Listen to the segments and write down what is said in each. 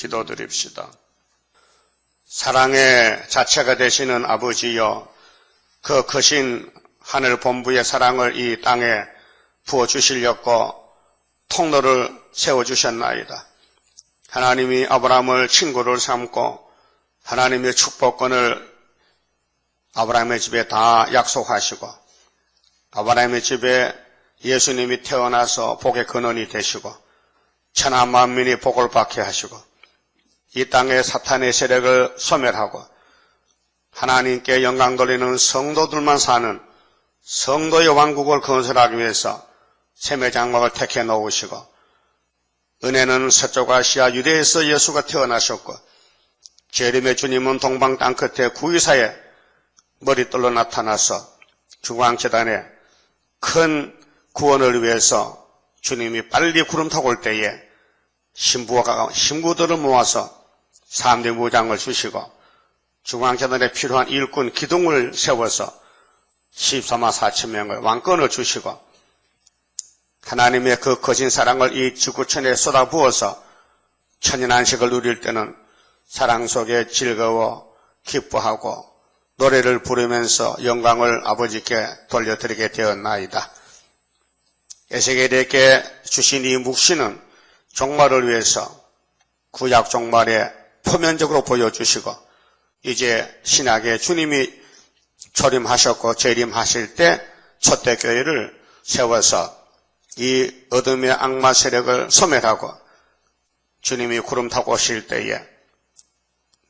기도드립시다. 사랑의 자체가 되시는 아버지여, 그 크신 하늘 본부의 사랑을 이 땅에 부어주시려고 통로를 세워주셨나이다. 하나님이 아브라함을 친구를 삼고 하나님의 축복권을 아브라함의 집에 다 약속하시고 아브라함의 집에 예수님이 태어나서 복의 근원이 되시고 천하 만민이 복을 받게 하시고 이 땅에 사탄의 세력을 소멸하고 하나님께 영광 돌리는 성도들만 사는 성도의 왕국을 건설하기 위해서 셈의 장막을 택해 놓으시고 은혜는 서쪽 아시아 유대에서 예수가 태어나셨고 재림의 주님은 동방 땅끝에 구유사에 머리돌로 나타나서 중앙재단에 큰 구원을 위해서 주님이 빨리 구름 타고 올 때에 신부들을 모아서 3대 무장을 주시고 중앙재단에 필요한 일꾼 기둥을 세워서 14만 4천 명을 왕권을 주시고 하나님의 그 거진 사랑을 이 지구촌에 쏟아부어서 천연안식을 누릴 때는 사랑 속에 즐거워 기뻐하고 노래를 부르면서 영광을 아버지께 돌려드리게 되었나이다. 에스겔에게 주신 이 묵시는 종말을 위해서 구약 종말에 표면적으로 보여주시고 이제 신약에 주님이 초림하셨고 재림하실 때 초대교회를 세워서 이 어둠의 악마 세력을 소멸하고 주님이 구름 타고 오실 때에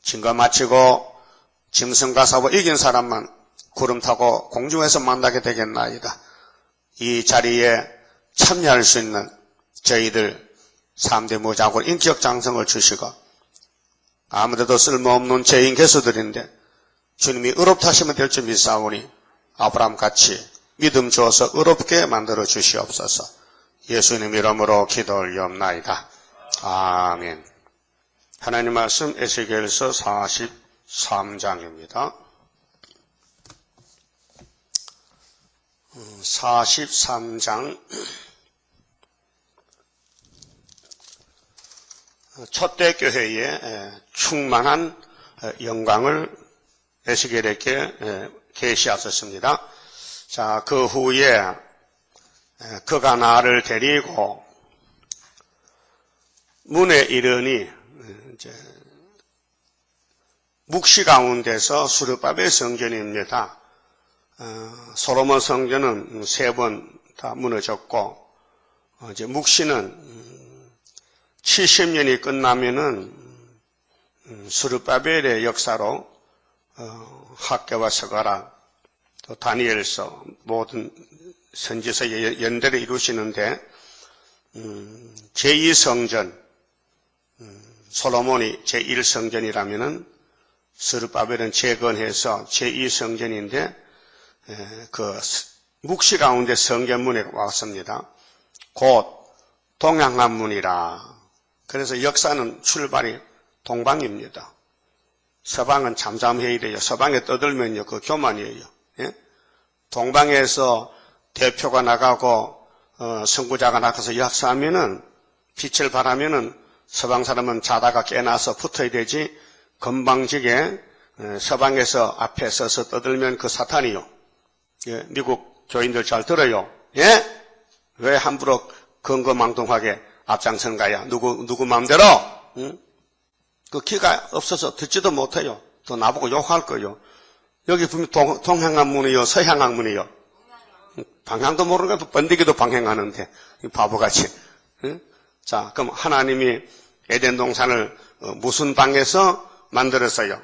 증거 마치고 짐승과 싸워 이긴 사람만 구름 타고 공중에서 만나게 되겠나이다. 이 자리에 참여할 수 있는 저희들 3대 무장으로 인격 장성을 주시고 아무데도 쓸모없는 죄인 개수들인데 주님이 의롭다 하시면 될 줄 믿사오니 아브라함같이 믿음 주어서 의롭게 만들어 주시옵소서. 예수님 이름으로 기도 올리옵나이다. 아멘. 하나님 말씀 에스겔서 43장입니다. 43장 초대교회에 충만한 영광을 에스겔에게 계시하셨습니다. 자, 그 후에 그가 나를 데리고 문에 이르니 이제 묵시 가운데서 수르바벨 성전입니다. 솔로몬 성전은 3번 다 무너졌고 이제 묵시는 70년이 끝나면은 수르바벨의 역사로 학개와 서가라 또 다니엘서 모든 선지서 연대를 이루시는데 제2성전 솔로몬이 제1성전이라면은 스룹바벨은 재건해서 제2성전인데 그 묵시 가운데 성전문에 왔습니다. 곧 동양한문이라. 그래서 역사는 출발이 동방입니다. 서방은 잠잠해야 이래요. 서방에 떠들면요 그 교만이에요. 예? 동방에서 대표가 나가고 선구자가 나가서 역사하면은 빛을 발하면은 서방 사람은 자다가 깨나서 붙어야 되지 건방지게 서방에서 앞에 서서 떠들면 그 사탄이요. 예, 미국 교인들 잘 들어요. 예? 왜 함부로 근거망동하게 앞장선가야? 누구 마음대로? 응? 그 기가 없어서 듣지도 못해요. 또 나보고 욕할 거요. 여기 보면 동양학문이요, 서양학문이요. 방향도 모르는 거 번데기도 방향하는데 바보같이. 응? 자, 그럼 하나님이 에덴 동산을 무슨 방에서 만들었어요?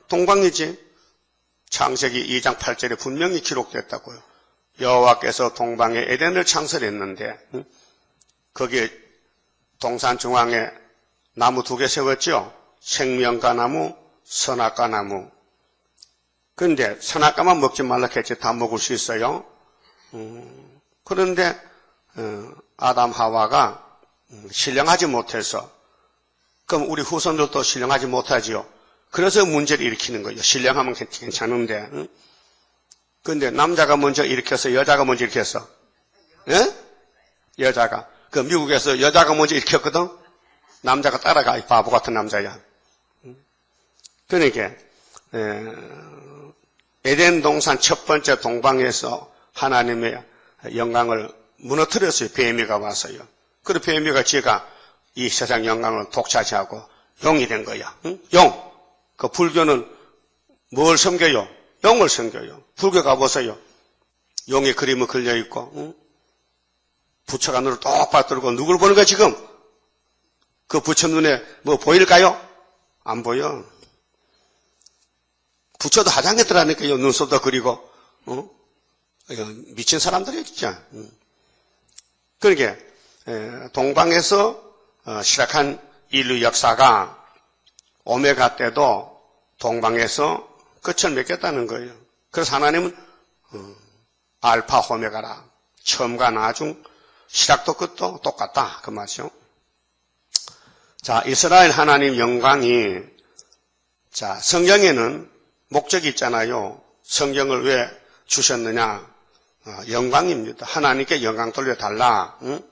동방이지. 창세기 2장 8절에 분명히 기록됐다고요. 여호와께서 동방에 에덴을 창설했는데 거기에 동산 중앙에 나무 2개 세웠죠. 생명과 나무, 선악과 나무. 그런데 선악과만 먹지 말라 했지 다 먹을 수 있어요. 그런데 아담 하와가 신령하지 못해서 그럼 우리 후손들도 신령하지 못하지요. 그래서 문제를 일으키는 거예요. 신령하면 괜찮은데. 그런데 남자가 먼저 일으켜서 여자가 먼저 일으켰어. 예? 여자가. 그 미국에서 여자가 먼저 일으켰거든. 남자가 따라가. 이 바보 같은 남자야. 그러니까 에덴 동산 첫 번째 동방에서 하나님의 영광을 무너뜨렸어요. 뱀이가 와서요. 그리고 뱀이가 지가 이 세상 영광을 독차지하고 용이 된 거야. 응? 용. 그 불교는 뭘 섬겨요? 용을 섬겨요. 불교 가보세요. 용의 그림은 걸려있고, 응? 부처가 눈을 똑바로 뜨고 누굴 보는 거야, 지금? 그 부처 눈에 뭐 보일까요? 안 보여. 부처도 화장해 들어가니까요, 눈썹도 그리고, 미친 사람들이야, 진짜. 그러니까, 동방에서 시작한 인류 역사가 오메가 때도 동방에서 끝을 맺겠다는 거예요. 그래서 하나님은 알파 오메가라. 처음과 나중, 시작도 끝도 똑같다. 그 말이죠. 자, 이스라엘 하나님 영광이, 자, 성경에는 목적이 있잖아요. 성경을 왜 주셨느냐? 영광입니다. 하나님께 영광 돌려달라. 응?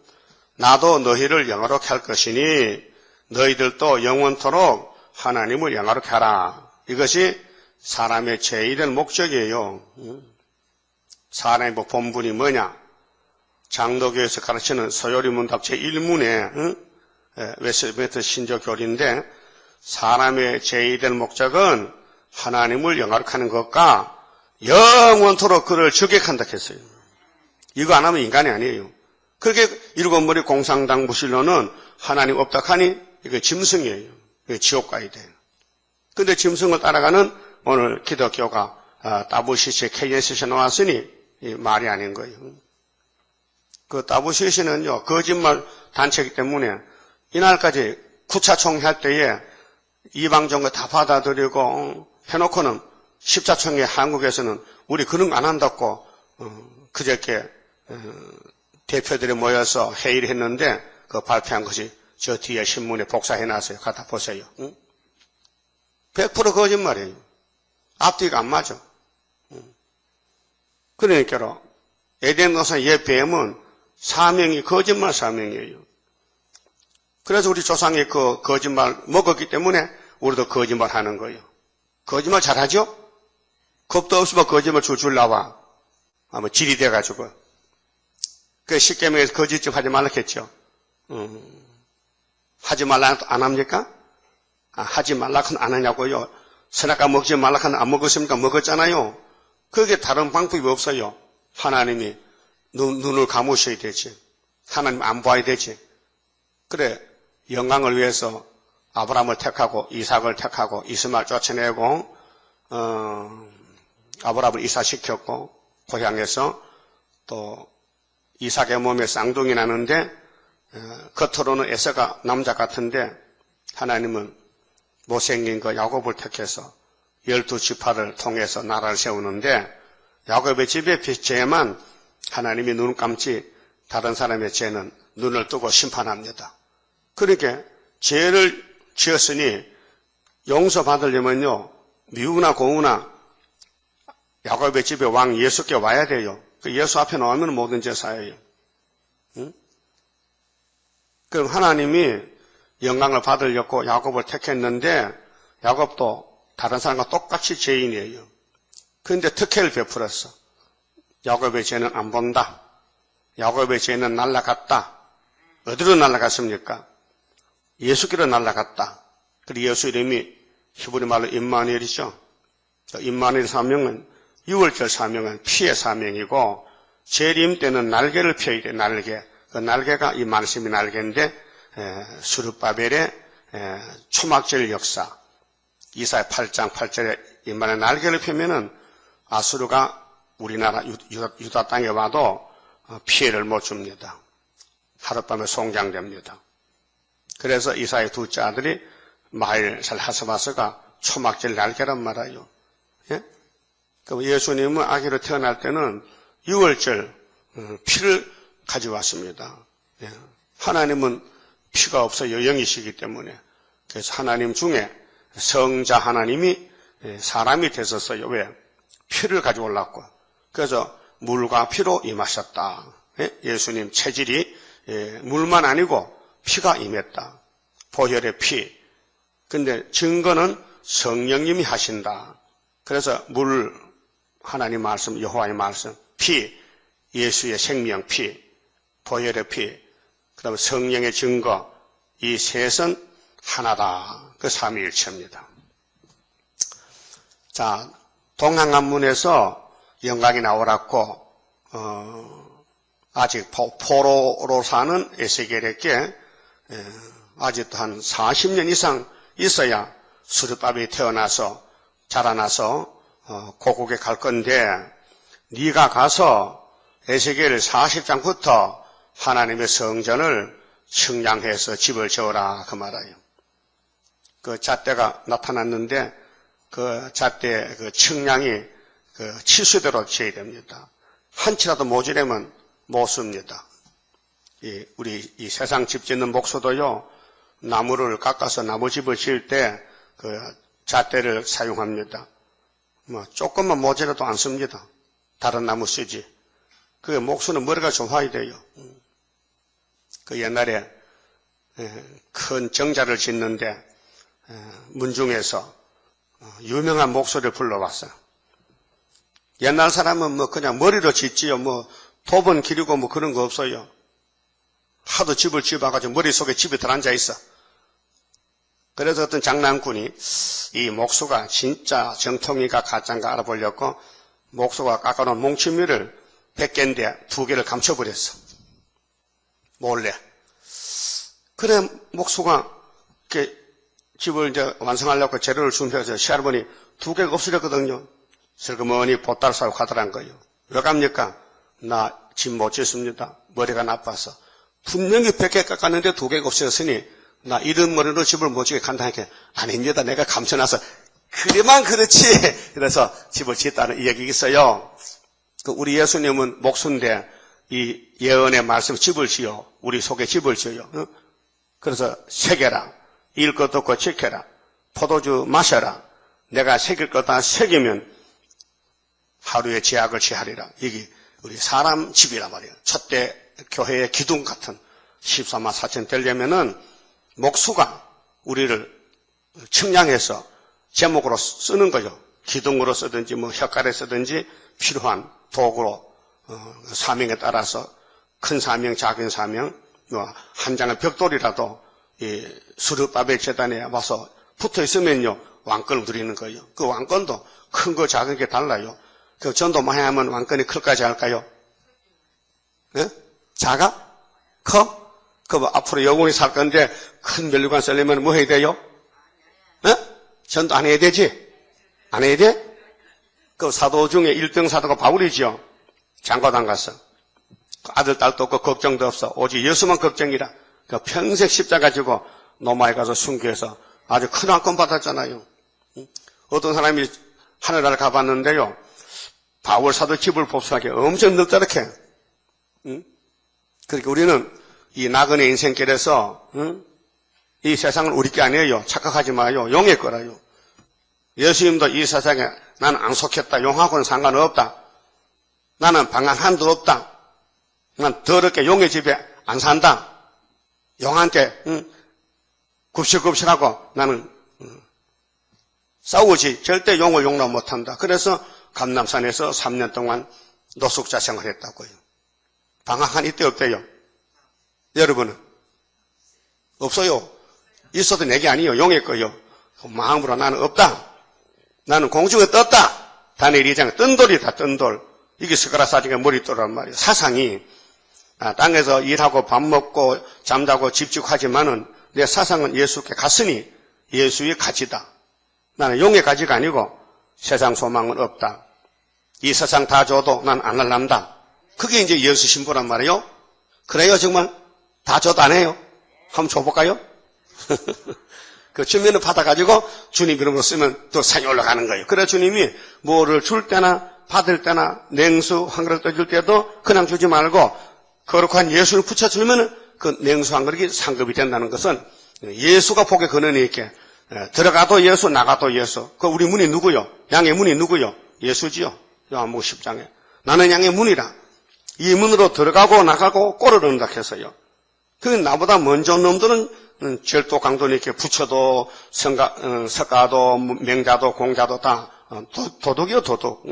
나도 너희를 영화롭게 할 것이니 너희들도 영원토록 하나님을 영화롭게 하라. 이것이 사람의 제1의 목적이에요. 사람의 본분이 뭐냐? 장로교에서 가르치는 소요리 문답 제1문에 웨스트민스터 신조교리인데 사람의 제1의 목적은 하나님을 영화롭게 하는 것과 영원토록 그를 저격한다 했어요. 이거 안 하면 인간이 아니에요. 그렇게 일곱머리 공상당 무신론은 하나님 없다 하니 이거 짐승이에요. 이거 지옥 가야 돼요. 근데 짐승을 따라가는 오늘 기독교가 WCC, KNCC 나왔으니 말이 아닌 거예요. 그 WCC는요, 거짓말 단체이기 때문에 이날까지 구차총 할 때에 이방종교 다 받아들이고 해놓고는 십자총회 한국에서는 우리 그런 거 안 한다고 그저께 대표들이 모여서 회의를 했는데 그 발표한 것이 저 뒤에 신문에 복사해놨어요. 갖다 보세요. 100% 거짓말이에요. 앞뒤가 안 맞아. 그러니까 에덴 동산 옛 뱀은 사명이 거짓말 사명이에요. 그래서 우리 조상이 그 거짓말 먹었기 때문에 우리도 거짓말 하는 거예요. 거짓말 잘하죠? 겁도 없으면 거짓말 줄줄 나와. 아마 질이 돼가지고. 그 십계명에서 거짓 좀 하지 말라 했죠. 하지 말라 안 합니까? 하지 말라 하면 안 하냐고요. 선악과 먹지 말라 하면 안 먹었습니까? 먹었잖아요. 그게 다른 방법이 없어요. 하나님이 눈을 감으셔야 되지. 하나님 안 봐야 되지. 그래 영광을 위해서 아브라함을 택하고 이삭을 택하고 이스마엘 쫓아내고 아브라함을 이사시켰고 고향에서 또 이삭의 몸에 쌍둥이 나는데 겉으로는 에서가 남자 같은데 하나님은 못생긴 그 야곱을 택해서 12지파를 통해서 나라를 세우는데 야곱의 집의 죄만 하나님이 눈 감지 다른 사람의 죄는 눈을 뜨고 심판합니다. 그러니까 죄를 지었으니 용서받으려면요 미우나 고우나 야곱의 집에 왕 예수께 와야 돼요. 그 예수 앞에 나오면 모든 죄 사해요. 응? 그럼 하나님이 영광을 받으려고 야곱을 택했는데 야곱도 다른 사람과 똑같이 죄인이에요. 그런데 특혜를 베풀었어. 야곱의 죄는 안 본다. 야곱의 죄는 날아갔다. 어디로 날아갔습니까? 예수께로 날아갔다. 그리고 예수 이름이 히브리 말로 임마누엘이죠. 임마누엘 사명은 6월절 사명은 피의 사명이고 재림 때는 날개를 펴야 돼. 날개. 그 날개가 이 말씀이 날개인데 수르바벨의 초막절 역사 이사야 8장 8절에 임마누엘 날개를 펴면은 아수르가 우리나라 유다 땅에 와도 피해를 못 줍니다. 하룻밤에 송장됩니다. 그래서 이사의 둘째 아들이 마일살 하스바스가 초막절 날개란 말이에요. 예? 그럼 예수님은 아기로 태어날 때는 6월절 피를 가져왔습니다. 예. 하나님은 피가 없어요. 영이시기 때문에. 그래서 하나님 중에 성자 하나님이 사람이 되셨어요. 왜? 피를 가져올랐고. 그래서 물과 피로 임하셨다. 예? 예수님 체질이 물만 아니고 피가 임했다. 보혈의 피. 근데 증거는 성령님이 하신다. 그래서 물, 하나님 말씀, 여호와의 말씀, 피, 예수의 생명 피, 보혈의 피, 그 다음에 성령의 증거, 이 셋은 하나다. 그 삼위일체입니다. 자, 동항안문에서 영광이 나오랐고, 아직 포로로 사는 에세겔에게 아직도 한 40년 이상 있어야 수르바벨이 태어나서 자라나서 고국에 갈 건데, 네가 가서 에세겔 40장부터 하나님의 성전을 측량해서 집을 지어라 그 말이에요. 그 잣대가 나타났는데 그 잣대 그 측량이 그 치수대로 지어야 됩니다. 한치라도 모자라면 못 씁니다. 우리 이 세상 집 짓는 목수도요, 나무를 깎아서 나무집을 지을 때 그 잣대를 사용합니다. 뭐 조금만 모자라도 안 씁니다. 다른 나무 쓰지. 그 목수는 머리가 좋아야 돼요. 그 옛날에 큰 정자를 짓는데 문중에서 유명한 목소리를 불러왔어요. 옛날 사람은 뭐 그냥 머리로 짓지요. 뭐 톱은 기르고 뭐 그런 거 없어요. 하도 집을 지어봐가지고 머릿속에 집에 들어앉아 있어. 그래서 어떤 장난꾼이 이 목수가 진짜 정통이가 가짜인가 알아보려고 목수가 깎아놓은 몽치미를 100개인데 2개를 감춰버렸어. 몰래. 그래 목수가 이렇게 집을 이제 완성하려고 재료를 준비해서 시할머니 2개가 없으렸거든요. 슬그머니 보따리 싸고 가더란 거예요. 왜 갑니까? 나 집 못 짓습니다. 머리가 나빠서. 분명히 100개 깎았는데 2개가 없어졌으니 나 이런 머리로 집을 못 짓게 간다니까. 아닙니다. 내가 감춰놔서. 그래만 그렇지. 그래서 집을 짓다는 이야기가 있어요. 우리 예수님은 목수인데 이 예언의 말씀 집을 지어. 우리 속에 집을 지어요. 그래서 새겨라. 읽을 것도 없고 지켜라. 포도주 마셔라. 내가 새길 것 다 새기면 하루의 제약을 취하리라. 이게 우리 사람 집이란 말이에요. 첫대 교회의 기둥 같은 14만 4천 되려면은 목수가 우리를 측량해서 제목으로 쓰는 거죠. 기둥으로 쓰든지 뭐 혓가래 쓰든지 필요한 도구로 사명에 따라서 큰 사명, 작은 사명, 한 장의 벽돌이라도 이 수르바벨 재단에 와서 붙어 있으면요 왕권을 드리는 거예요. 그 왕권도 큰 거 작은 게 달라요. 그 전도 많이 하면 왕권이 클까지 할까요? 네? 작아? 커? 그 앞으로 영원히 살 건데 큰 면류관 쓰려면 뭐 해야 돼요? 네? 전도 안 해야 되지? 안 해야 돼? 그 사도 중에 1등 사도가 바울이지요. 장가도 안 갔어. 아들, 딸도 없고 걱정도 없어. 오직 예수만 걱정이라. 그 평생 십자가 지고 로마에 가서 순교해서 아주 큰 왕권 받았잖아요. 어떤 사람이 하늘나라 가봤는데요. 바울 사도 집을 복수하게 엄청 넓다랗게. 그러니까 우리는 이 나그네 인생길에서 이 세상은 우리 게 아니에요. 착각하지 마요. 용의 거라요. 예수님도 이 세상에 나는 안 속했다. 용하고는 상관없다. 나는 방한 한도 없다. 난 더럽게 용의 집에 안 산다. 용한테 굽실굽실하고 나는 싸우지 절대 용을 용납 못한다. 그래서 감남산에서 3년 동안 노숙자 생활했다고요. 방학한 이때 없대요. 여러분은? 없어요. 있어도 내게 아니요. 용의 거요. 마음으로 나는 없다. 나는 공중에 떴다. 다니엘 2장에 뜬 돌이다. 뜬 돌. 이게 스가랴사지가 머릿돌란 말이에요. 사상이 땅에서 일하고 밥 먹고 잠자고 집중하지만은 내 사상은 예수께 갔으니 예수의 가지다. 나는 용의 가지가 아니고 세상 소망은 없다. 이 세상 다 줘도 난 안 할란다. 그게 이제 예수 신부란 말이에요. 그래요 정말? 다 줘도 안 해요? 한번 줘볼까요? 그 주면을 받아가지고 주님 이름으로 쓰면 또 산이 올라가는 거예요. 그래 주님이 뭐를 줄 때나 받을 때나 냉수 한 그릇 떠줄 때도 그냥 주지 말고 거룩한 예수를 붙여주면 그 냉수 한 그릇이 상급이 된다는 것은 예수가 복의 근원이 있게 들어가도 예수 나가도 예수. 그 우리 문이 누구요? 양의 문이 누구요? 예수지요. 요한복음 10장에 나는 양의 문이라. 이 문으로 들어가고 나가고 꼴을 얻는다 해서요. 그 나보다 먼저 온 놈들은 절도 강도는 이렇게 부처도 석가도 명자도 공자도 다 도덕이요, 도덕.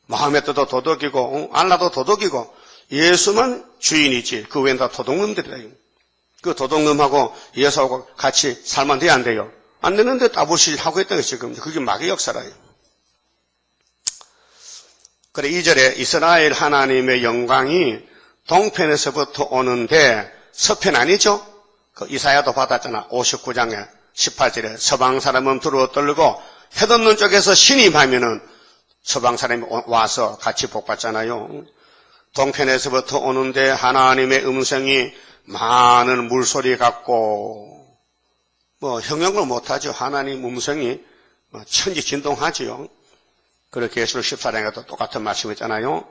마호메트도 도덕이고 알라도 도덕이고 예수만 주인이지 그 외엔 다 도둑놈들이다. 그 도둑놈하고 예수하고 같이 살면 돼야 안 돼요? 안 되는데 따부실 하고 있다는 것이 지금 그게 마귀 역사라요. 그래 2절에 이스라엘 하나님의 영광이 동편에서부터 오는데 서편 아니죠? 그 이사야도 받았잖아. 59장에 18절에 서방 사람은 두루어 떨고 해없는 쪽에서 신이 임하면은 서방 사람이 와서 같이 복받잖아요. 동편에서부터 오는데 하나님의 음성이 많은 물소리 같고 형용을 못하죠. 하나님 음성이 천지진동하지요. 그렇게 예수를 14장에도 똑같은 말씀이잖아요.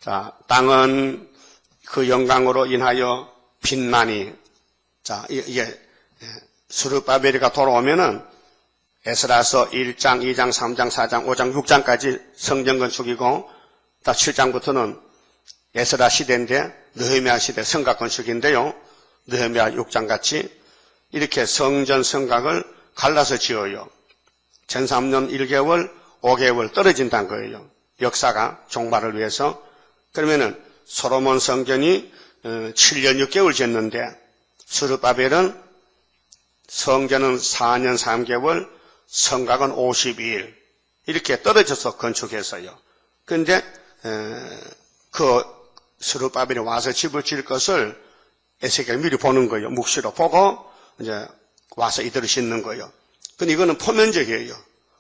자, 땅은 그 영광으로 인하여 빛나니. 자, 이게 스룹바벨이가 돌아오면은 에스라서 1장, 2장, 3장, 4장, 5장, 6장까지 성전 건축이고 다 7장부터는 에스라 시대인데 느헤미야 시대 성곽 건축인데요. 느헤미야 6장 같이 이렇게 성전 성곽을 갈라서 지어요. 전 3년 1개월, 5개월 떨어진다는 거예요. 역사가 종말을 위해서. 그러면은 솔로몬 성전이 7년 6개월 지었는데 스룹바벨은 성전은 4년 3개월, 성곽은 52일 이렇게 떨어져서 건축했어요. 그런데 그 스룹바벨이 와서 집을 지을 것을 에스겔이 미리 보는 거예요. 묵시로 보고 이제 와서 이들을 짓는 거예요. 근데 이거는 포면적이에요.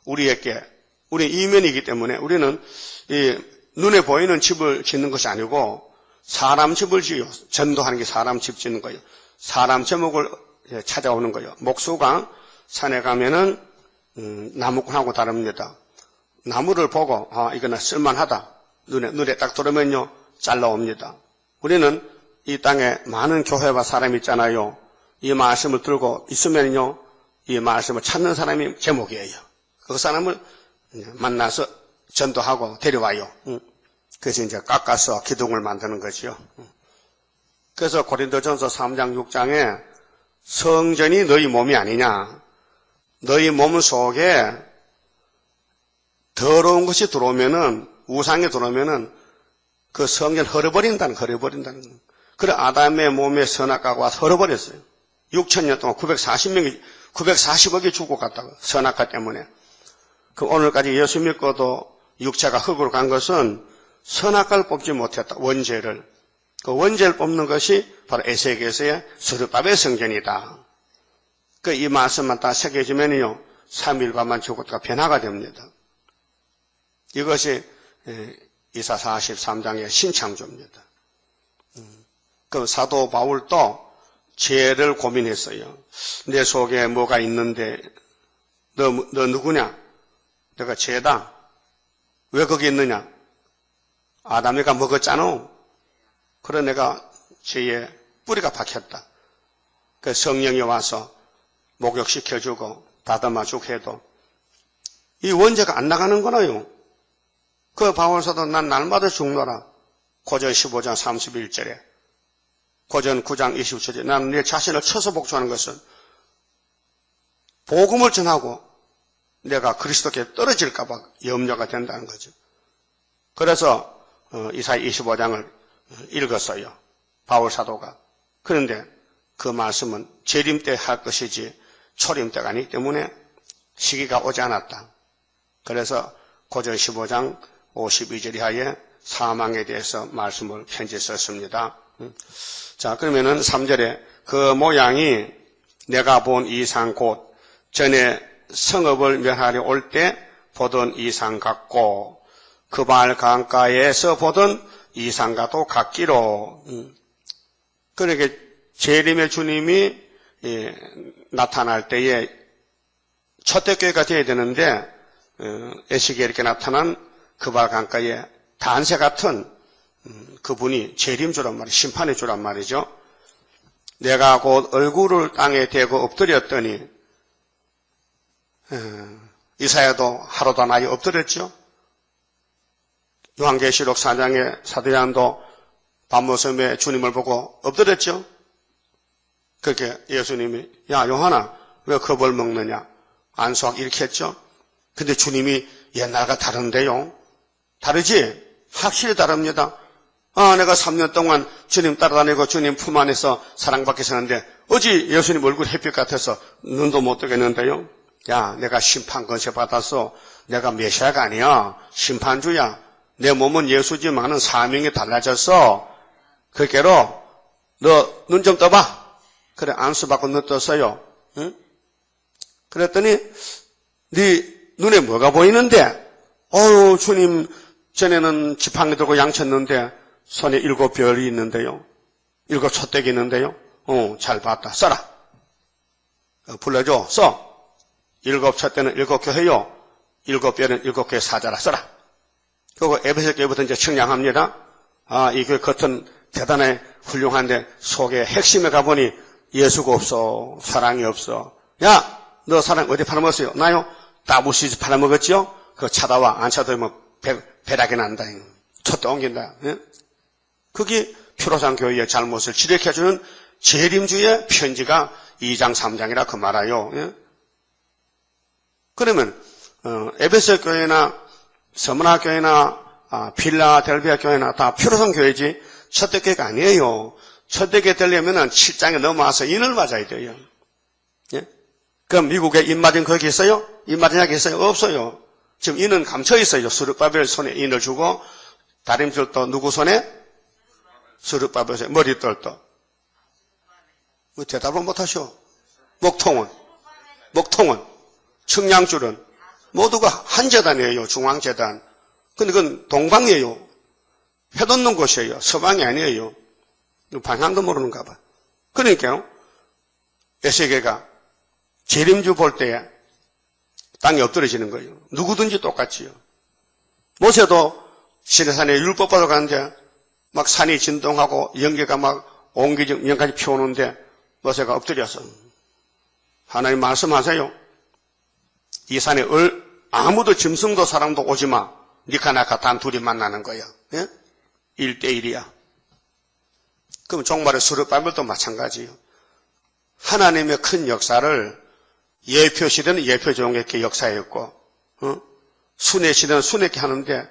우리에게 우리 이면이기 때문에 우리는 이 눈에 보이는 집을 짓는 것이 아니고 사람 집을 지어요. 전도하는 게 사람 집 짓는 거예요. 사람 제목을 찾아오는 거예요. 목수가 산에 가면은 나무꾼하고 다릅니다. 나무를 보고 이거는 쓸만하다. 눈에 딱 들어오면요 잘라옵니다. 우리는 이 땅에 많은 교회와 사람이 있잖아요. 이 말씀을 들고 있으면요 이 말씀을 찾는 사람이 제목이에요. 그 사람을 만나서 전도하고 데려와요. 그래서 이제 깎아서 기둥을 만드는 거죠. 그래서 고린도전서 3장 6장에 성전이 너희 몸이 아니냐. 너희 몸 속에 더러운 것이 들어오면은 우상이 들어오면은 그 성전 헐어버린다는 그래 아담의 몸에 선악과가 와서 헐어버렸어요. 6,000년 동안 940억이 죽어갔다고 선악과 때문에. 그 오늘까지 예수 믿고도 육체가 흙으로 간 것은 선악과를 뽑지 못했다. 원죄를. 그 원죄를 뽑는 것이 바로 에스겔서의 스룹바벨 성전이다. 그 이 말씀만 다 새겨지면요 3일간만 죽었다가 변화가 됩니다. 이것이 이사 43장의 신창조입니다. 그 사도 바울도 죄를 고민했어요. 내 속에 뭐가 있는데 너 누구냐? 내가 죄다. 왜 거기 있느냐? 아담이가 먹었잖아. 그래 내가 죄의 뿌리가 박혔다. 그 성령이 와서 목욕시켜주고 다듬어주고 해도 이 원죄가 안 나가는 거나요. 그 바울사도 난 날마다 죽노라. 고전 15장 31절에 고전 9장 27절에 나는 내 자신을 쳐서 복종하는 것은 복음을 전하고 내가 그리스도께 떨어질까 봐 염려가 된다는 거죠. 그래서 이사야 25장을 읽었어요. 바울 사도가. 그런데 그 말씀은 재림 때 할 것이지 초림 때가 아니기 때문에 시기가 오지 않았다. 그래서 고전 15장 52절 이하에 사망에 대해서 말씀을 편지 썼습니다. 자, 그러면은 3절에 그 모양이 내가 본 이상 곧 전에 성읍을 멸하려 올 때 보던 이상 같고 그발 강가에서 보던 이상과도 같기로. 그러게 재림의 주님이 나타날 때에 초대교회가 되어야 되는데 에스겔에 이렇게 나타난 그발 강가에 단새 같은 그분이 재림주란 말이에요. 심판의 주란 말이죠. 내가 곧 얼굴을 땅에 대고 엎드렸더니 이사야도 하루도 안 하여 엎드렸죠. 요한계시록 4장에 사도 요한도 밤모섬에 주님을 보고 엎드렸죠. 그렇게 예수님이 야 요한아 왜 겁을 먹느냐 안수하고 이렇게 했죠. 근데 주님이 옛날과 다른데요. 다르지? 확실히 다릅니다. 내가 3년 동안 주님 따라다니고 주님 품 안에서 사랑받게 사는데 어제 예수님 얼굴 햇빛 같아서 눈도 못 뜨겠는데요. 야 내가 심판 건세 받았어. 내가 메시아가 아니야. 심판주야. 내 몸은 예수지만은 사명이 달라졌어. 그렇게로 너 눈 좀 떠봐. 그래 안수 받고 눈 떴어요. 응? 그랬더니 네 눈에 뭐가 보이는데? 주님 전에는 지팡이 들고 양쳤는데 손에 7별이 있는데요. 7 촛대기 있는데요. 잘 봤다. 써라. 불러줘. 써. 7 촛대는 7교회요. 7별은 7교회 사자라. 써라. 그리고 에베소 교회부터 이제 청량합니다. 이 교회 겉은 대단히 훌륭한데 속에 핵심에 가보니 예수가 없어. 사랑이 없어. 야, 너 사랑 어디 팔아먹었어요? 나요? 따부시지 팔아먹었지요? 그거 찾아와. 안 찾아오면 배락이 난다. 촛대 옮긴다. 예? 그게 표로상 교회의 잘못을 지적해주는 재림주의 편지가 2장 3장이라 그 말아요. 예? 그러면 에베소 교회나 서문화 교회나 필라델비아 교회나 다 표로상 교회지 첫대 교회가 아니에요. 첫대 교회 되려면 7장에 넘어와서 인을 맞아야 돼요. 예? 그럼 미국에 인 맞은 거기 있어요? 인 맞은 약이 있어요? 없어요. 지금 인은 감춰 있어요. 스룹바벨 손에 인을 주고 다림질도 누구 손에? 스룹바벨 손에 머리떨도. 뭐 대답을 못하셔. 목통은? 청량줄은? 모두가 한 재단이에요. 중앙재단. 근데 그건 동방이에요. 해돋는 곳이에요. 서방이 아니에요. 방향도 모르는가 봐. 그러니까요. 에세겔가 재림주 볼 때에 땅에 엎드려지는 거예요. 누구든지 똑같지요. 모세도 시내산에 율법 받아 가는데 막 산이 진동하고 연기가 막 옹기정까지 피우는데 모세가 엎드려서 하나님 말씀하세요. 이 산에 아무도 짐승도 사람도 오지 마. 니카 나카 단 둘이 만나는 거야. 예? 1대1이야. 그럼 종말의 스룹바벨도 마찬가지예요. 하나님의 큰 역사를 예표 시대는 예표 종에게 역사였고, 순회 시대는 순회게 하는데,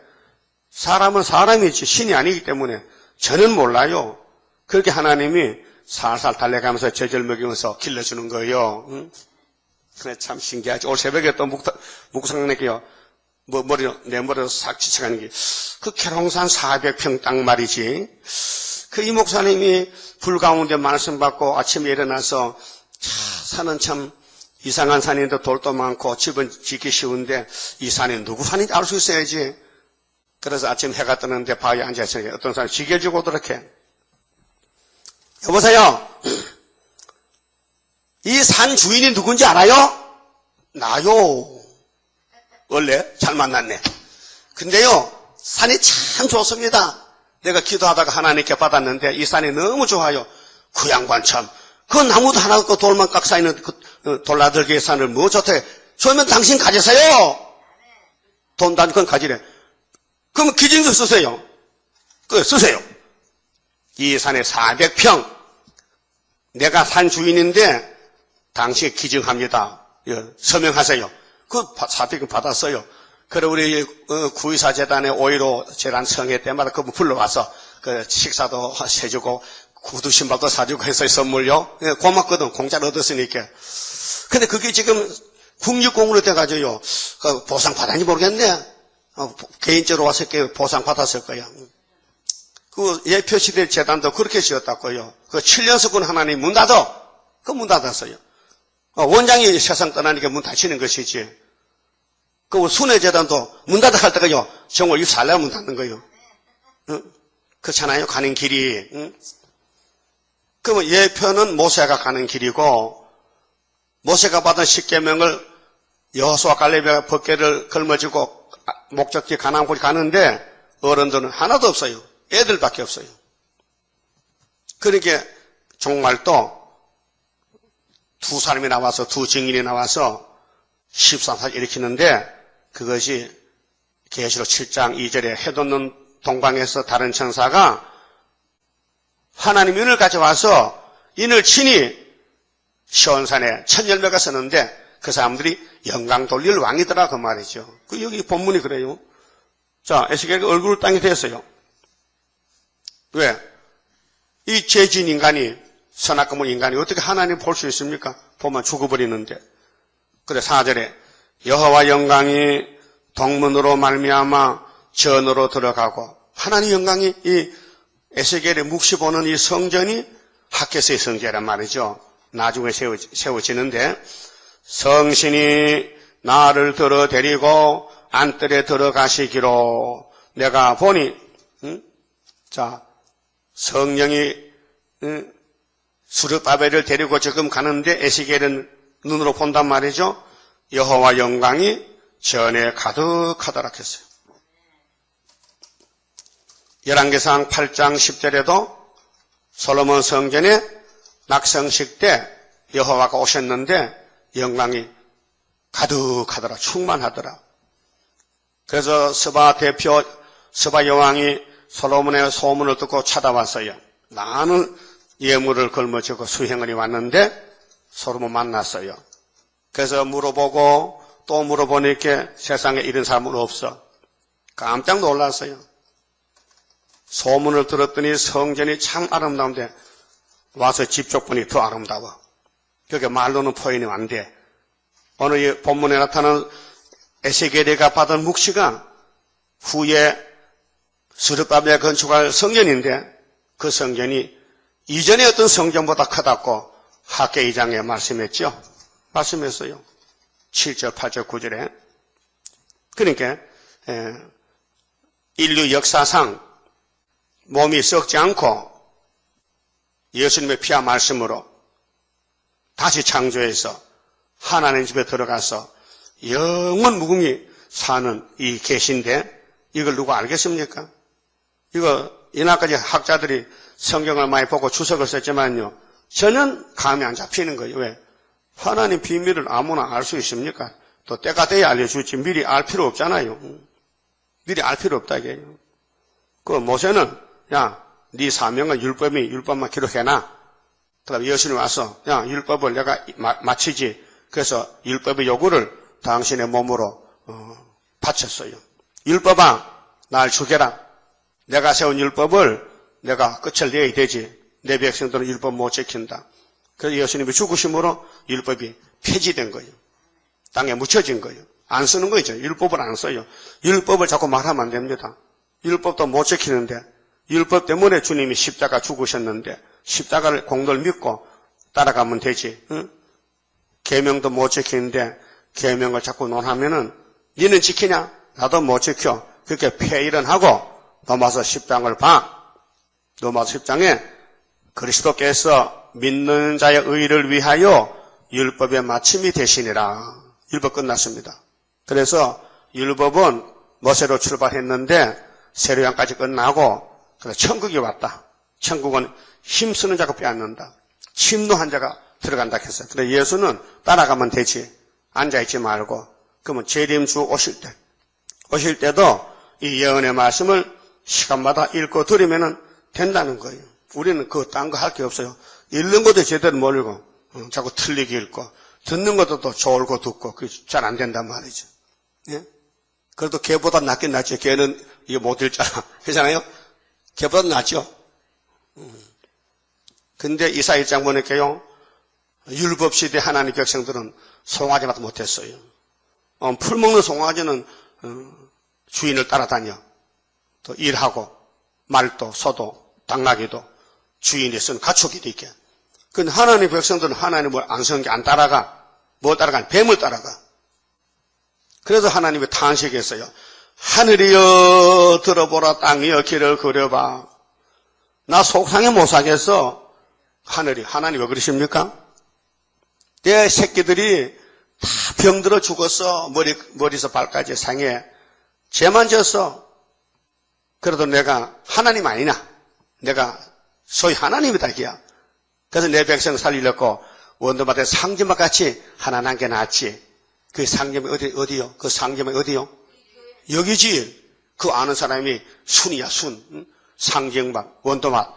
사람은 사람이지 신이 아니기 때문에 저는 몰라요. 그렇게 하나님이 살살 달래가면서 제절 먹이면서 길러주는 거예요. 그래, 참 신기하지. 오늘 새벽에 또 묵상내게요. 내 머리로 싹 지쳐가는 게, 그 계룡산 400평 땅 말이지. 그 이 목사님이 불 가운데 말씀 받고 아침에 일어나서, 산은 참 이상한 산인데 돌도 많고 집은 짓기 쉬운데 이 산이 누구 산인지 알 수 있어야지. 그래서 아침 해가 뜨는데 바위에 앉아있으니 어떤 사람이 지게 주고 그렇게. 여보세요. 이 산 주인이 누군지 알아요? 나요. 원래 잘 만났네. 근데요, 산이 참 좋습니다. 내가 기도하다가 하나님께 받았는데 이 산이 너무 좋아요. 그 양반 참. 그 나무도 하나 없고 돌만 깎 쌓이는 그 돌라들기의 산을 뭐 좋대. 좋으면 당신 가지세요. 돈 단건 가지래. 그럼 기증서 쓰세요. 쓰세요. 이 산에 400평. 내가 산 주인인데 당신 기증합니다. 서명하세요. 그 400평 받았어요. 그래 우리 구의사 재단의 5.15 재단 성회 때마다 그분 불러와서 그 식사도 해주고 구두 신발도 사주고 해서 선물요. 고맙거든. 공짜로 얻었으니까. 근데 그게 지금 국립공원으로 돼가지고요. 그 보상 받았는지 모르겠네. 개인적으로 와서 보상 받았을 거야. 그 예표시대 재단도 그렇게 지었다고요. 그 7년석군 하나님 문 닫아. 그 문 닫았어요. 원장이 세상 떠나니까 문 닫히는 것이지. 그 순회재단도 문 닫아 할 때가요. 정월 24일 문 닫는 거예요. 그렇잖아요. 가는 길이. 그러면 예표는 모세가 가는 길이고 모세가 받은 10계명을 여호수아 갈렙의 법궤를 걸머쥐고 목적지 가나안까지 가는데 어른들은 하나도 없어요. 애들밖에 없어요. 그러니까 종말도 두 사람이 나와서 두 증인이 나와서 13살 일으키는데 그것이 계시록 7장 2절에 해돋는 동방에서 다른 천사가 하나님 인을 가져와서 인을 치니 시온산에 1000열매가 서는데 그 사람들이 영광 돌릴 왕이더라 그 말이죠. 그 여기 본문이 그래요. 자, 에스겔이 얼굴을 땅에 댔어요. 왜? 이 죄진 인간이, 선악금을 인간이 어떻게 하나님 볼 수 있습니까? 보면 죽어버리는데. 그래 4절에 여호와 영광이 동문으로 말미암아 전으로 들어가고, 하나님 영광이 이 에스겔의 묵시 보는 이 성전이 하켓의 성전이란 말이죠. 나중에 세워지는데, 성신이 나를 들어 데리고 안뜰에 들어가시기로 내가 보니, 자, 성령이 스룹바벨을 데리고 지금 가는데 에스겔은 눈으로 본단 말이죠. 여호와 영광이 전에 가득하더라 했어요. 열왕기상 8장 10절에도 솔로몬 성전에 낙성식 때 여호와가 오셨는데 영광이 가득하더라, 충만하더라. 그래서 스바 대표, 스바 여왕이 솔로몬의 소문을 듣고 찾아왔어요. 많은 예물을 걸머쥐고 수행원이 왔는데 솔로몬 만났어요. 그래서 물어보고 또 물어보니까 세상에 이런 사람은 없어. 깜짝 놀랐어요. 소문을 들었더니 성전이 참 아름다운데 와서 직접 보니 더 아름다워. 그게 말로는 표현이 안 돼. 오늘 본문에 나타난 에스겔이가 받은 묵시가 후에 스룹바벨이 건축할 성전인데 그 성전이 이전에 어떤 성전보다 크다고 학계 2장에 말씀했죠. 말씀했어요. 7절, 8절, 9절에. 그러니까 인류 역사상 몸이 썩지 않고 예수님의 피와 말씀으로 다시 창조해서 하나님 집에 들어가서 영원 무궁히 사는 이 계신데 이걸 누가 알겠습니까? 이거 이날까지 학자들이 성경을 많이 보고 주석을 썼지만요. 전혀 감이 안 잡히는 거예요. 왜? 하나님 비밀을 아무나 알 수 있습니까? 또 때가 돼야 알려주지 미리 알 필요 없잖아요. 미리 알 필요 없다 이게요. 그 모세는 야, 네 사명은 율법만 기록해놔. 그다음에 예수님 와서 야, 율법을 내가 마치지. 그래서 율법의 요구를 당신의 몸으로 바쳤어요. 율법아, 날 죽여라. 내가 세운 율법을 내가 끝을 내야 되지. 내 백성들은 율법 못 지킨다. 그래서 예수님이 죽으심으로 율법이 폐지된 거예요. 땅에 묻혀진 거예요. 안 쓰는 거죠. 율법을 안 써요. 율법을 자꾸 말하면 안 됩니다. 율법도 못 지키는데 율법 때문에 주님이 십자가 죽으셨는데 십자가를 공도를 믿고 따라가면 되지. 응? 계명도 못 지키는데 계명을 자꾸 논하면은 니는 지키냐? 나도 못 지켜. 그렇게 폐일은 하고 넘어서 10장을 봐. 넘어서 10장에 그리스도께서 믿는 자의 의를 위하여 율법의 마침이 되시니라. 율법 끝났습니다. 그래서 율법은 모세로 출발했는데 세례요한까지 끝나고 그래서 천국이 왔다. 천국은 힘쓰는 자가 빼앗는다. 침노한 자가 들어간다 했어요. 근데 예수는 따라가면 되지. 앉아있지 말고. 그러면 재림주 오실 때도 이 예언의 말씀을 시간마다 읽고 들으면 된다는 거예요. 우리는 그 딴 거 할 게 없어요. 읽는 것도 제대로 못 읽고 자꾸 틀리게 읽고 듣는 것도 또 좋을고 듣고 그게 잘 안 된단 말이죠. 예? 그래도 개보다 낫긴 낫죠. 개는 이게 못 읽잖아. 그렇잖아요? 개보다 낫죠. 근데 이사 1장 보니까요. 율법 시대 하나님 백성들은 송아지마다 못했어요. 풀 먹는 송아지는 주인을 따라다녀. 또 일하고 말도 소도 당나귀도 주인이 쓴 가축이도 있게. 근데 하나님 백성들은 하나님을 안 쓰는 게 안 따라가. 뭐 따라가? 뱀을 따라가. 그래서 하나님이 탄식했어요. 하늘이여 들어보라, 땅이여 귀를 그려봐. 나 속상해 못 사겠어. 하나님 왜 그러십니까? 내 새끼들이 다 병들어 죽었어. 머리에서 발까지 상해. 죄만 졌어. 그래도 내가 하나님 아니냐? 내가 소위 하나님이다 이야. 그래서 내 백성 살리려고 원도마다 상점과 같이 하나 난 게 낫지. 그 상점이 어디요? 그 상점이 어디요? 여기지. 그 아는 사람이 순이야, 순. 상경박, 원도맛.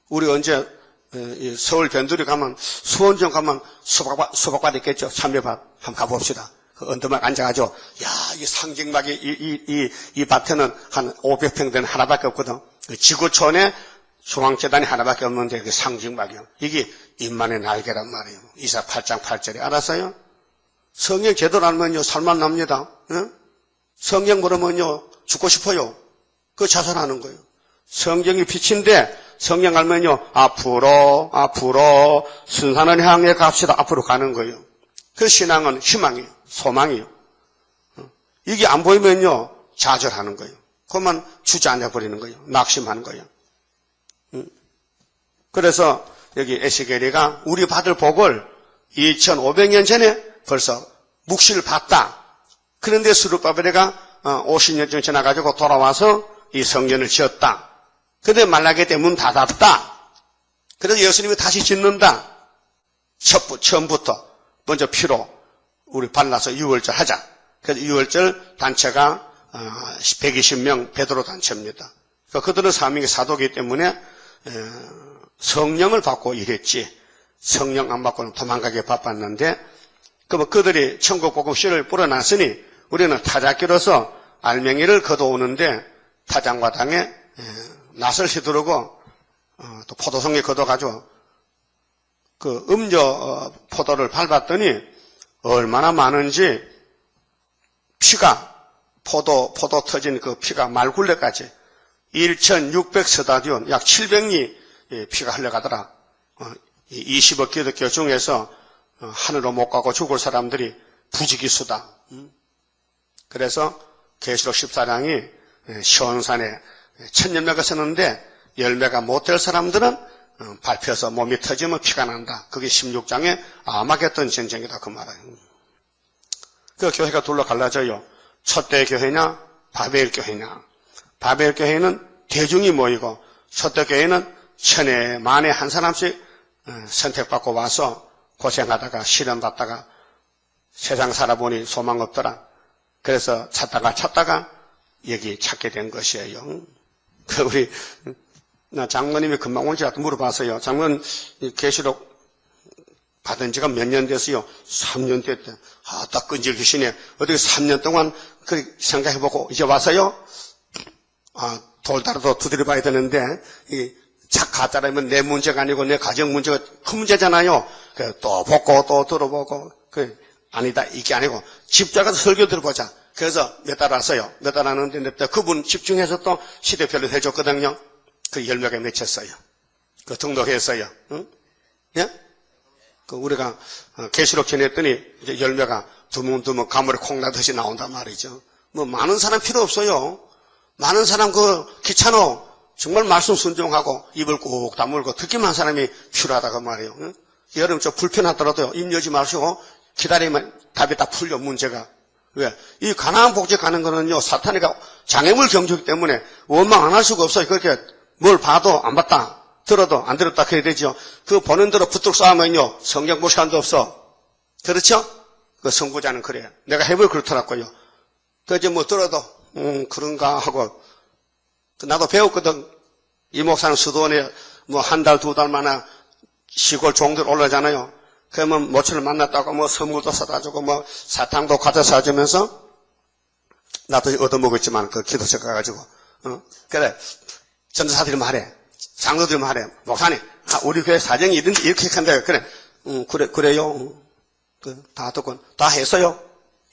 우리 언제 이 서울 변두리 가면 수원정 가면 수박밭 있겠죠. 참외밭 한번 가봅시다. 그 언덕만 앉아가지고 이 상징막이 이 밭에는 한 500평 되는 하나밖에 없거든. 그 지구촌에 중앙재단이 하나밖에 없는데 그 상징막이요. 이게 인만의 날개란 말이에요. 이사 8장 8절에 알았어요? 성경 제대로 알면요 살만 납니다. 응? 성경 모르면요 죽고 싶어요. 그 자살하는 거예요. 성경이 빛인데 성경 알면요 앞으로 순산을 향해 갑시다. 앞으로 가는 거예요. 그 신앙은 희망이에요. 소망이에요. 이게 안 보이면요 좌절하는 거예요. 그만 주저앉아 버리는 거예요. 낙심하는 거예요. 그래서 여기 에스겔이가 우리 받을 복을 2500년 전에 벌써 묵시를 봤다. 그런데 스룹바벨이가 50년쯤 지나가지고 돌아와서 이 성전을 지었다. 그런데 말라기 때 문 닫았다. 그래서 예수님이 다시 짓는다. 처음부터 먼저 피로 우리 발라서 유월절 하자. 그래서 유월절 단체가 120명 베드로 단체입니다. 그러니까 그들은 사명이 사도이기 때문에 성령을 받고 일했지. 성령 안 받고는 도망가게 바빴는데 그러면 그들이 천국 복음 씨를 뿌려놨으니 우리는 타작기로서 알맹이를 걷어오는데 타장과당에 낫을 휘두르고 또 포도송이 걷어가지고 그 음료 포도를 밟았더니 얼마나 많은지 피가 포도 터진 그 피가 말굴레까지 1600서다디온 약 700리 피가 흘러가더라. 20억 기독교 중에서 하늘로 못 가고 죽을 사람들이 부지기수다. 그래서 계시록 14장이 시온산에 1000열매가 서는데 열매가 못 될 사람들은 밟혀서 몸이 터지면 피가 난다. 그게 16장의 아마겟돈 전쟁이다 그 말이에요. 그 교회가 둘로 갈라져요. 첫대 교회냐 바벨 교회냐. 바벨 교회는 대중이 모이고 첫대 교회는 천에 만에 한 사람씩 선택받고 와서 고생하다가 시련받다가 세상 살아보니 소망 없더라. 그래서 찾다가 여기 찾게 된 것이에요. 그 우리 장모님이 금방 온지 같은 물어봤어요. 장모님 계시록 받은 지가 몇 년 됐어요? 3년 됐대. 딱 끈질기시네. 어떻게 3년 동안 그 생각해보고 이제 와서요? 돌다리도 두드려 봐야 되는데 가짜라면 내 문제가 아니고 내 가정 문제가 큰 문제잖아요. 또 보고 또 들어보고 아니다 이게 아니고 집자가서 설교 들어보자. 그래서 몇 달 왔어요. 몇 달 왔는데 그분 집중해서 또 시대별로 해줬거든요. 그 열매가 맺혔어요. 그 등록했어요. 응? 예? 그 우리가 계시록 전했더니 이제 열매가 두문두문 가물에 콩 나듯이 나온단 말이죠. 뭐 많은 사람 필요 없어요. 많은 사람 귀찮아. 정말 말씀 순종하고 입을 꾹 다물고 듣기만 한 사람이 필요하다 그 말이에요. 응? 여러분 좀 불편하더라도 입 열지 마시고 기다리면 답이 다 풀려 문제가. 왜? 이 가나안 복지 가는 거는요 사탄이가 장애물 경주이기 때문에 원망 안 할 수가 없어요. 그렇게 뭘 봐도 안 봤다 들어도 안 들었다 그래야 되죠. 그 보는 대로 붙들고 싸우면요 성경 볼 시간도 없어. 그렇죠? 그 선구자는 그래요. 내가 해볼 그렇더라고요. 그저 뭐 들어도 그런가 하고 나도 배웠거든. 이 목사는 수도원에 뭐 한 달 두 달 만에 시골 종들 올라잖아요. 그러면 모처를 만났다고 뭐 선물도 사다 주고 뭐 사탕도 가져 사주면서 나도 얻어먹었지만 그 기도처 가가지고 그래 전도사들이 말해 장로들이 말해 목사님 우리 교회 사정이 이렇게 한다 그래 그래요 다 듣고 다 했어요.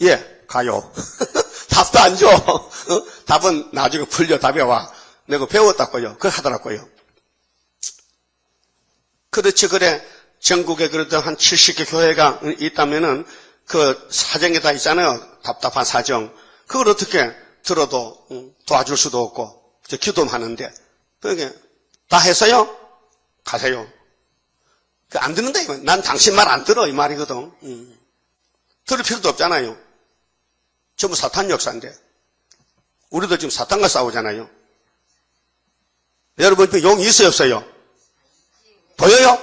예 가요. 답도 안 줘. 답은 나중에 풀려 답이 와. 내가 배웠다고요. 그걸 하더라고요. 그렇지 그래 전국에 그래도 한 70개 교회가 있다면은 그 사정이 다 있잖아요. 답답한 사정. 그걸 어떻게 들어도 도와줄 수도 없고 기도하는데 그게 다 했어요? 가세요. 안 듣는다 이거. 난 당신 말 안 들어 이 말이거든. 들을 필요도 없잖아요. 전부 사탄 역사인데 우리도 지금 사탄과 싸우잖아요. 여러분 용이 있어요 없어요? 보여요?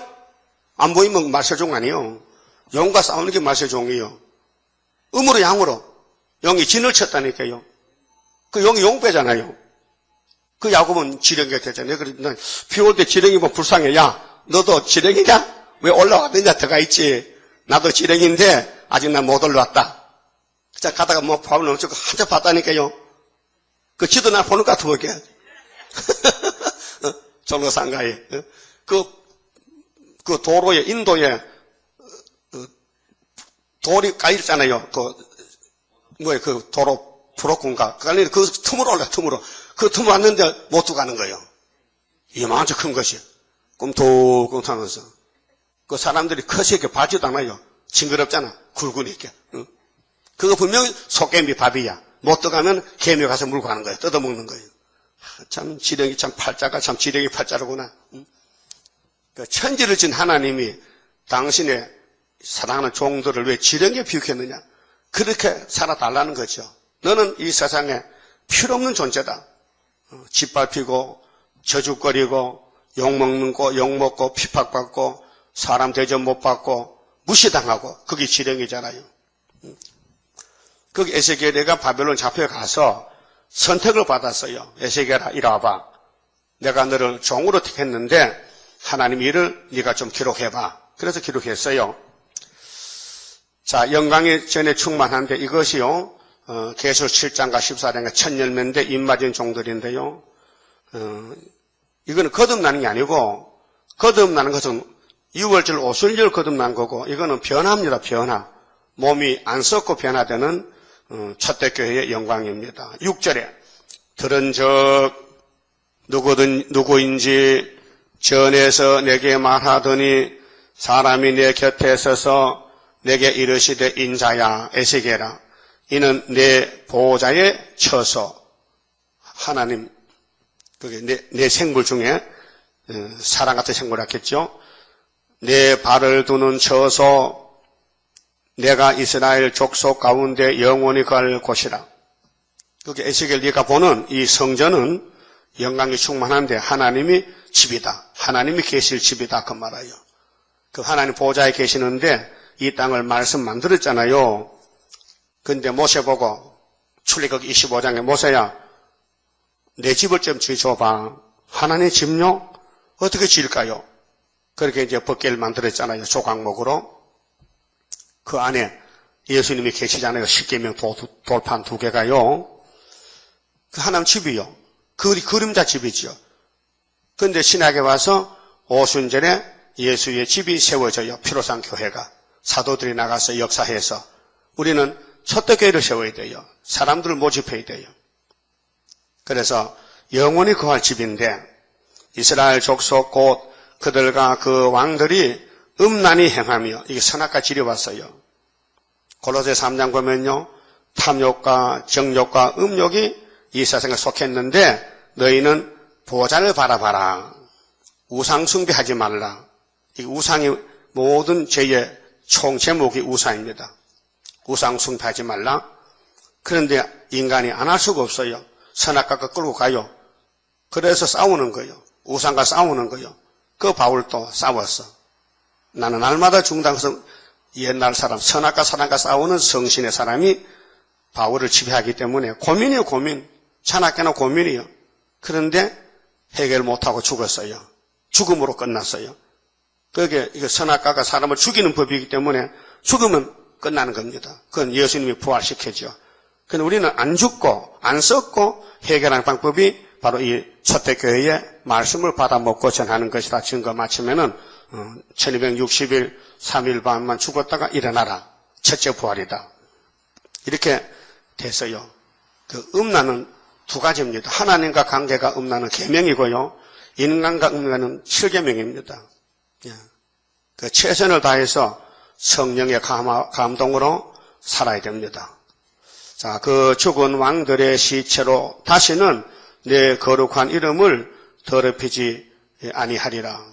안 보이면 말세종 아니에요. 영과 싸우는 게 말세종이에요. 음으로 양으로 영이 진을 쳤다니까요. 그 영이 용배잖아요. 그 야곱은 지령이 되잖아요. 그러니까 비 올 때 지령이 뭐 불쌍해. 야 너도 지렁이냐? 왜 올라왔느냐? 들어가 있지. 나도 지렁이인데 아직 난 못 올라왔다. 자, 가다가 뭐 밥을 넘치고 한참 봤다니까요. 그 지도 날 보는 것 같아 보게. 종로상가에. 그 도로에, 인도에, 돌이 까있잖아요. 그 도로 브로커인가. 그 틈으로 올라, 틈으로. 그 틈으로 왔는데 못 들어가는 거예요. 이만큼 큰 것이. 꿈틀꿈틀하면서. 그 사람들이 커시게 봐지도 않아요. 징그럽잖아. 굵으니까. 응? 그거 분명히 속개미 밥이야. 못 들어가면 개미 가서 물고 가는 거예요. 뜯어먹는 거예요. 참 지렁이 참 팔자가 참 지렁이 팔자로구나. 응? 그 천지를 진 하나님이 당신의 사랑하는 종들을 왜 지렁이에 비웃겠느냐. 그렇게 살아달라는 거죠. 너는 이 세상에 필요없는 존재다. 짓밟히고 저주거리고 욕먹는 거 욕먹고 핍박받고 사람 대접 못 받고 무시당하고 그게 지렁이잖아요. 거기 에스겔이가 바벨론 잡혀가서 선택을 받았어요. 에스겔아 이리 와봐. 내가 너를 종으로 택했는데 하나님 일을 네가 좀 기록해봐. 그래서 기록했어요. 자, 영광이 전에 충만한데 이것이요. 계시록 7장과 14장과 첫 열매인데 입맞은 종들인데요. 이거는 거듭나는 게 아니고 거듭나는 것은 6월절 오순절 거듭난 거고 이거는 변화입니다. 변화. 몸이 안 썩고 변화되는 첫대교회의 영광입니다. 6절에 들은 적 누구인지 전에서 내게 말하더니 사람이 내 곁에 서서 내게 이르시되 인자야 에스겔아 이는 내 보호자의 처소 하나님 그게 내 생물 중에 사랑 같은 생물을 했겠죠. 내 발을 두는 처소 내가 이스라엘 족속 가운데 영원히 갈 곳이라. 그게 에스겔 네가 보는 이 성전은 영광이 충만한데 하나님이 집이다. 하나님이 계실 집이다. 그 말이에요. 그 하나님 보호자에 계시는데 이 땅을 말씀 만들었잖아요. 근데 모세 보고 출애굽기 25장에 모세야 내 집을 좀 지어줘봐. 하나님 집요? 어떻게 지을까요? 그렇게 이제 법궤를 만들었잖아요. 조각목으로. 그 안에 예수님이 계시잖아요. 십계명 돌판 2개가요. 그 하나님 집이요. 그림자 집이죠. 그런데 신약에 와서 오순절에 예수의 집이 세워져요. 피로상 교회가. 사도들이 나가서 역사해서 우리는 첫대교회를 세워야 돼요. 사람들을 모집해야 돼요. 그래서 영원히 거할 집인데 이스라엘 족속 곧 그들과 그 왕들이 음란히 행하며 이게 선악과 지려왔어요. 골로새 3장 보면요. 탐욕과 정욕과 음욕이 이 세상에 속했는데 너희는 보좌를 바라봐라. 우상 숭배하지 말라. 이 우상이 모든 죄의 총 제목이 우상입니다. 우상 숭배하지 말라. 그런데 인간이 안 할 수가 없어요. 선악과가 끌고 가요. 그래서 싸우는 거예요. 우상과 싸우는 거예요. 그 바울도 싸웠어. 나는 날마다 중당서 옛날 사람, 선악과 사랑과 싸우는 성신의 사람이 바울을 지배하기 때문에 고민이에요, 고민. 찬악계나 고민이에요. 그런데 해결 못하고 죽었어요. 죽음으로 끝났어요. 그게 이거 선악과가 사람을 죽이는 법이기 때문에 죽으면 끝나는 겁니다. 그건 예수님이 부활시켜죠. 근데 우리는 안 죽고 안 썩고 해결하는 방법이 바로 이 초대교회의 말씀을 받아먹고 전하는 것이다. 증거 맞추면은 1260일 3일 반만 죽었다가 일어나라. 첫째 부활이다. 이렇게 됐어요. 그 음란은 두 가지입니다. 하나님과 관계가 음란은 계명이고요. 인간과 음란은 7계명입니다. 그 최선을 다해서 성령의 감동으로 살아야 됩니다. 자, 그 죽은 왕들의 시체로 다시는 내 거룩한 이름을 더럽히지 아니하리라.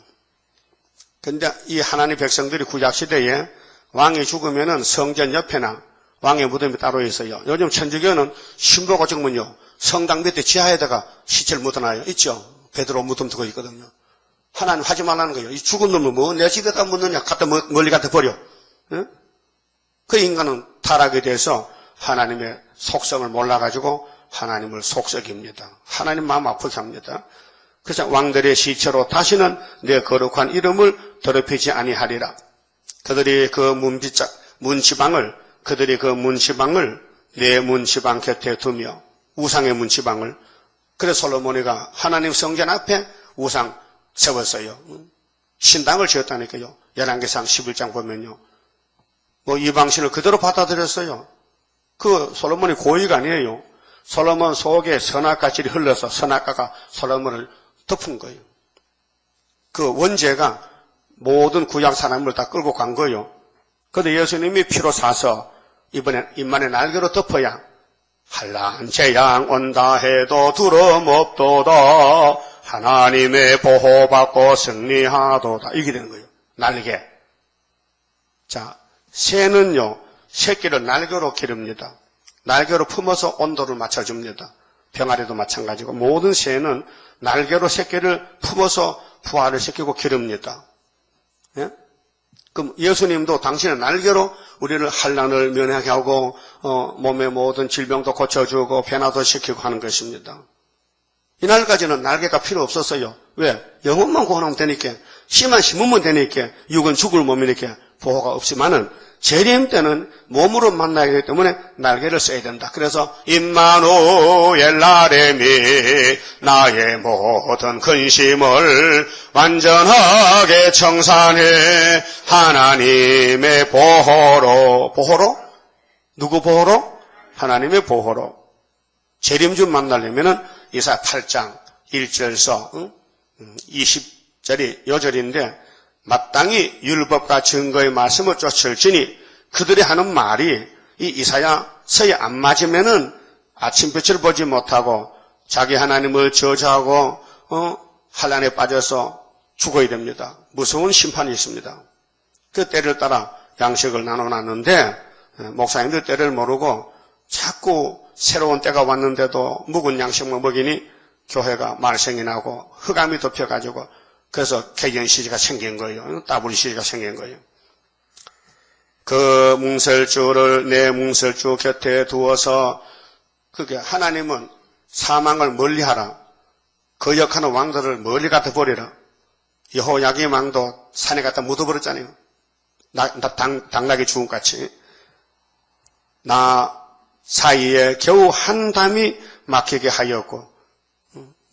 근데 이 하나님 백성들이 구약시대에 왕이 죽으면은 성전 옆에나 왕의 무덤이 따로 있어요. 요즘 천주교는 신보가 죽으면요. 성당 밑에 지하에다가 시체를 묻어놔요. 있죠? 베드로 무덤 두고 있거든요. 하나님 하지 말라는 거예요. 이 죽은 놈을 뭐 내 집에다 묻느냐? 갖다 멀리 갖다 버려. 응? 그 인간은 타락이 돼서 하나님의 속성을 몰라가지고 하나님을 속썩입니다. 하나님 마음 아프게 합니다. 그래서 왕들의 시체로 다시는 내 거룩한 이름을 더럽히지 아니하리라. 그들이 그 문지방을 내 문지방 곁에 두며 우상의 문지방을, 그래서 솔로몬이가 하나님 성전 앞에 우상 세웠어요. 신당을 지었다니까요. 열왕기상 11장 보면요. 이방신을 그대로 받아들였어요. 그 솔로몬이 고의가 아니에요. 솔로몬 속에 선악가질이 흘러서 선악가가 솔로몬을 덮은 거예요. 그 원죄가 모든 구약 사람을 다 끌고 간 거예요. 그런데 예수님이 피로 사서 이번엔 입만에 날개로 덮어야 한란 재앙 온다 해도 두려움 없도다. 하나님의 보호받고 승리하도다. 이게 되는 거예요. 날개. 자, 새는요, 새끼를 날개로 기릅니다. 날개로 품어서 온도를 맞춰줍니다. 병아리도 마찬가지고 모든 새는 날개로 새끼를 품어서 부화를 시키고 기릅니다. 예? 그럼 예수님도 당신의 날개로 우리를 환난을 면하게 하고 몸의 모든 질병도 고쳐주고 변화도 시키고 하는 것입니다. 이날까지는 날개가 필요 없었어요. 왜? 영혼만 구원하면 되니까, 씨만 심으면 되니까, 육은 죽을 몸이니까 보호가 없지만은 재림 때는 몸으로 만나야 하기 때문에 날개를 써야 된다. 그래서 임마누엘 나레미 나의 모든 근심을 완전하게 청산해 하나님의 보호로 누구 보호로? 하나님의 보호로. 재림주 만나려면은 이사야 8장 1절서 20절이 요절인데 마땅히 율법과 증거의 말씀을 쫓을지니 그들이 하는 말이 이 이사야서에 안 맞으면은 아침빛을 보지 못하고 자기 하나님을 저주하고 환난에 빠져서 죽어야 됩니다. 무서운 심판이 있습니다. 그 때를 따라 양식을 나눠놨는데 목사님들 때를 모르고 자꾸 새로운 때가 왔는데도 묵은 양식만 먹이니 교회가 말썽이 나고 흑암이 덮여가지고 그래서 개견시리가 생긴 거예요. WC가 생긴 거예요. 그 뭉설주를 내 뭉설주 곁에 두어서 그게 하나님은 사망을 멀리하라. 거역하는 왕들을 멀리 갖다 버리라. 여호야김 왕도 산에 갖다 묻어버렸잖아요. 당나귀 죽음같이. 나 사이에 겨우 한 담이 막히게 하였고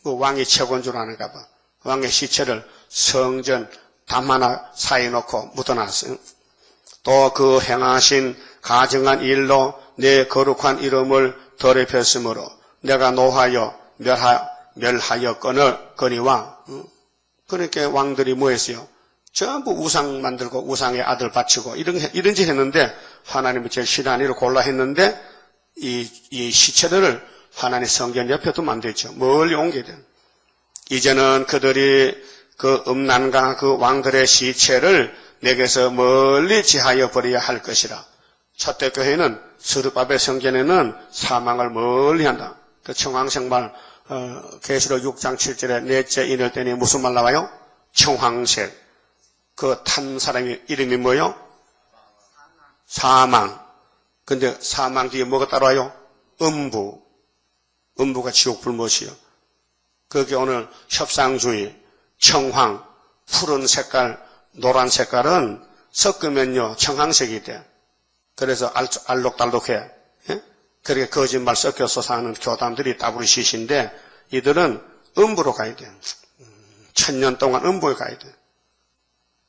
그 왕이 최고인 줄 아는가 봐. 왕의 시체를 성전 담 하나 사이에 놓고 묻어놨어요. 또 그 행하신 가증한 일로 내 거룩한 이름을 더럽혔으므로 내가 노하여 멸하여 거니와. 그러니까 왕들이 뭐 했어요? 전부 우상 만들고 우상의 아들 바치고 이런 짓 했는데 하나님이 제일 싫어하는 일을 골라 했는데 이 시체들을 하나님 성전 옆에 두면 안 되죠. 멀리 옮겨야 돼요. 이제는 그들이 그 음란과 그 왕들의 시체를 내게서 멀리 지하여 버려야 할 것이라. 초대교회는 스룹바벨 성전에는 사망을 멀리 한다. 그 청황색말 계시록 6장 7절에 넷째 인을 때니 무슨 말 나와요? 청황색. 그 탄 사람이 이름이 뭐요? 사망. 근데 사망 뒤에 뭐가 따라와요? 음부. 음부가 지옥 불못이요. 그게 오늘 협상주의, 청황, 푸른 색깔, 노란 색깔은 섞으면요 청황색이 돼. 그래서 알록달록해. 예? 그렇게 거짓말 섞여서 사는 교단들이 WCC인데 이들은 음부로 가야 돼. 천년 동안 음부에 가야 돼.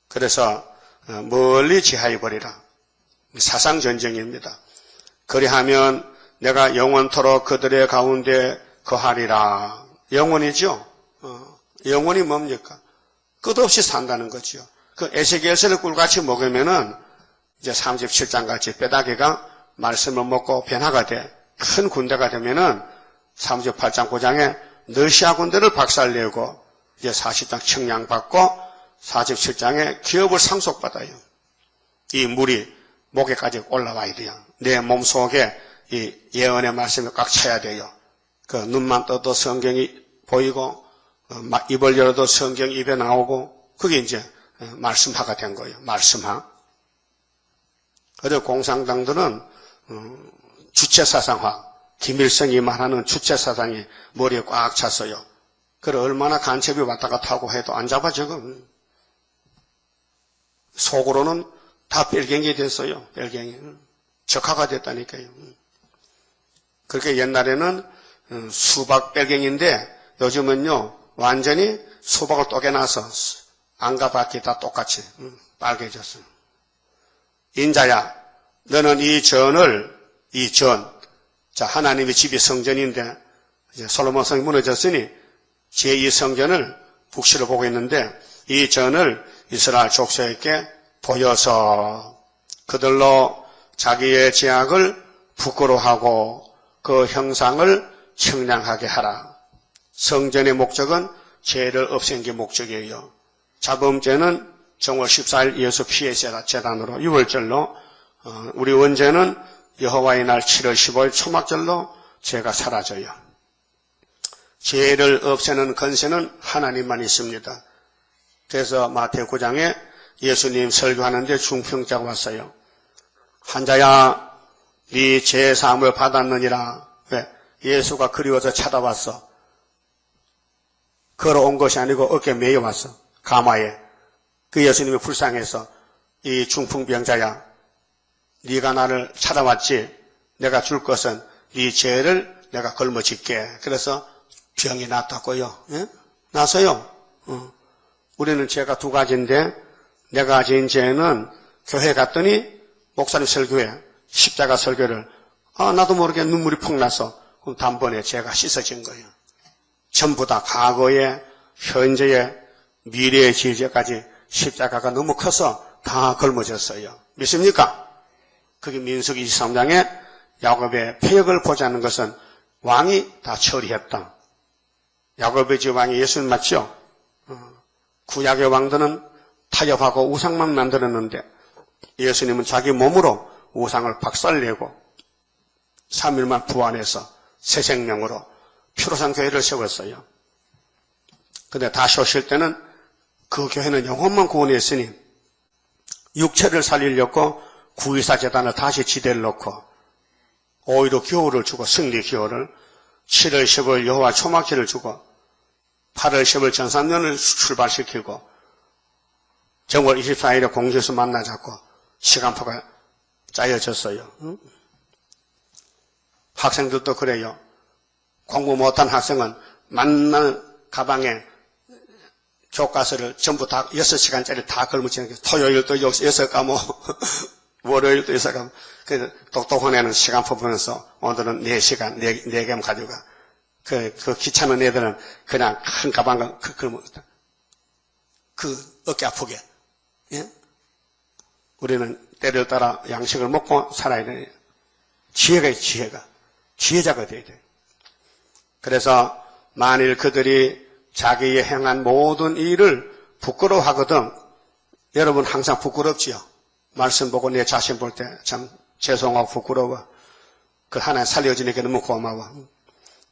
그래서 멀리 지하해버리라. 사상전쟁입니다. 그리하면 내가 영원토록 그들의 가운데 거하리라. 영원이죠. 영원이 뭡니까? 끝없이 산다는 거죠. 그 에스겔서를 꿀같이 먹으면은 이제 37장 같이 뼈다귀가 말씀을 먹고 변화가 돼. 큰 군대가 되면은 38장 9장에 러시아 군대를 박살내고 이제 40장 청량받고 47장에 기업을 상속받아요. 이 물이 목에까지 올라와야 돼요. 내 몸속에 이 예언의 말씀이 꽉 차야 돼요. 그 눈만 떠도 성경이 보이고 입을 열어도 성경이 입에 나오고 그게 이제 말씀화가 된 거예요. 말씀화. 그래서 공산당들은 주체사상화, 김일성이 말하는 주체사상이 머리에 꽉 찼어요. 그래 얼마나 간첩이 왔다 갔다 하고 해도 안 잡아져. 속으로는 다 뺄갱이 됐어요. 뺄갱이. 적화가 됐다니까요. 그렇게 옛날에는 수박 뺄갱인데 요즘은요 완전히 수박을 쪼개놔서 안과 밖이 다 똑같이 빨개졌어. 인자야, 너는 이 전, 자 하나님의 집이 성전인데 이제 솔로몬 성이 무너졌으니 제2성전을 북시로 보고 있는데 이 전을 이스라엘 족속에게 보여서 그들로 자기의 죄악을 부끄러워하고 그 형상을 청량하게 하라. 성전의 목적은 죄를 없앤 게 목적이에요. 자범죄는 정월 14일 예수 피해 재단으로 6월절로 우리 원죄는 여호와의 날 7월 15일 초막절로 죄가 사라져요. 죄를 없애는 권세는 하나님만 있습니다. 그래서 마태오 9장에 예수님 설교하는데 중풍자가 왔어요. 환자야, 네 죄 사함을 받았느니라. 왜? 예수가 그리워서 찾아왔어. 걸어온 것이 아니고 어깨에 매여왔어. 가마에. 그 예수님이 불쌍해서 이 중풍병자야, 네가 나를 찾아왔지. 내가 줄 것은 네 죄를 내가 걸머질게. 그래서 병이 낫다고요. 예? 나서요. 우리는 죄가 두 가지인데 내가 지은 죄는 교회 갔더니 목사님 설교에 십자가 설교를 나도 모르게 눈물이 펑 나서 그럼 단번에 죄가 씻어진 거예요. 전부 다 과거에 현재에 미래의 죄까지 십자가가 너무 커서 다 걸머졌어요. 믿습니까? 그게 민수기 23장에 야곱의 폐역을 보자는 것은 왕이 다 처리했다. 야곱의 집 왕이 예수님 맞죠? 구약의 왕들은 타협하고 우상만 만들었는데 예수님은 자기 몸으로 우상을 박살내고 3일만 부활해서 새 생명으로 피로상 교회를 세웠어요. 근데 다시 오실 때는 그 교회는 영혼만 구원했으니 육체를 살리려고 구의사 재단을 다시 지대를 놓고 5.15 기호를 주고 승리 기호를 7월 15일 여호와 초막절을 주고 8월 10일 전산년을 출발시키고 정월 24일에 공주에서 만나자고 시간표가 짜여졌어요. 학생들도 그래요. 공부 못한 학생은 만날 가방에 교과서를 전부 다 6시간짜리 다 걸무치는 게 토요일도 6과목, 월요일도 6과목. 그래서 똑똑한 애는 시간표 보면서 오늘은 4시간, 4개만 가져가. 그 귀찮은 애들은 그냥 큰 가방을 그 어깨 아프게. 예? 우리는 때를 따라 양식을 먹고 살아야 돼. 지혜가 있어요, 지혜자가 돼야 돼. 그래서 만일 그들이 자기의 행한 모든 일을 부끄러워하거든. 여러분 항상 부끄럽지요. 말씀 보고 내 자신 볼 때 참 죄송하고 부끄러워. 그 하나님 살려주니까 너무 고마워.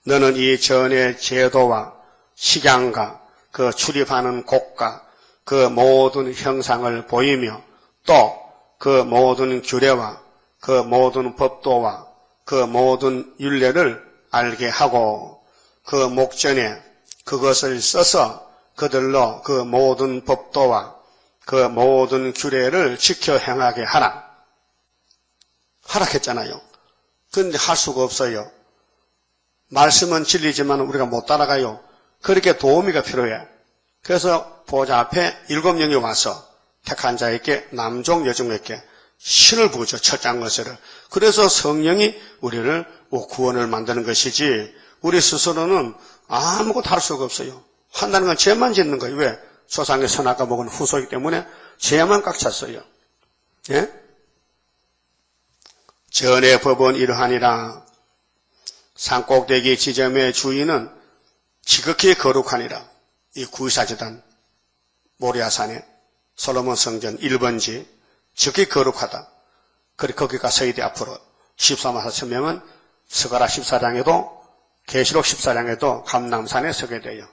너는 이 전의 제도와 식양과 그 출입하는 곳과 그 모든 형상을 보이며 또 그 모든 규례와 그 모든 법도와 그 모든 율례를 알게 하고 그 목전에 그것을 써서 그들로 그 모든 법도와 그 모든 규례를 지켜 행하게 하라. 하락했잖아요. 그런데 할 수가 없어요. 말씀은 진리지만 우리가 못 따라가요. 그렇게 도우미가 필요해. 그래서 보좌 앞에 7명이 와서 택한 자에게 남종 여종에게 신을 부으죠. 첫장 것을. 그래서 성령이 우리를 구원을 만드는 것이지 우리 스스로는 아무것도 할 수가 없어요. 한다는 건 죄만 짓는 거예요. 왜? 조상의 선악과 먹은 후소이기 때문에 죄만 꽉 찼어요. 예? 전의 법은 이러하니라. 산꼭대기 지점의 주인은 지극히 거룩하니라. 이 구의사재단 모리아산에 솔로몬 성전 1번지 지극히 거룩하다. 그래 거기 가서 이대 앞으로 14만 4천 명은 스가랴 14장에도 계시록 14장에도 감람산에 서게 돼요.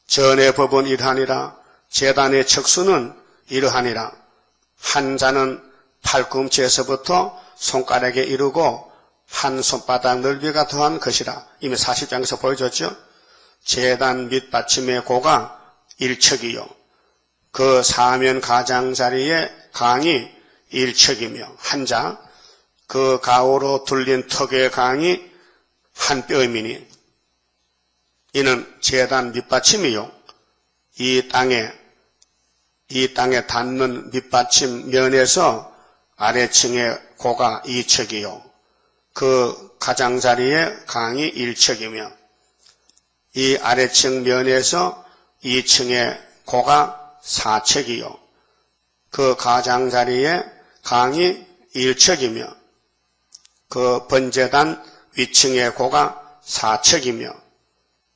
전의 법은 이러하니라. 제단의 척수는 이러하니라. 한 자는 팔꿈치에서부터 손가락에 이르고 한 손바닥 넓이가 더한 것이라. 이미 40장에서 보여줬죠. 제단 밑받침의 고가 1척이요. 그 사면 가장자리의 강이 1척이며 한자, 그 가오로 둘린 턱의 강이 한 뼘이니 이는 제단 밑받침이요. 이 땅에 닿는 밑받침 면에서 아래층의 고가 2척이요. 그 가장자리의 강이 1척이며 이 아래층 면에서 2층의 고가 4척이요. 그 가장자리의 강이 1척이며 그 번제단 위층의 고가 4척이며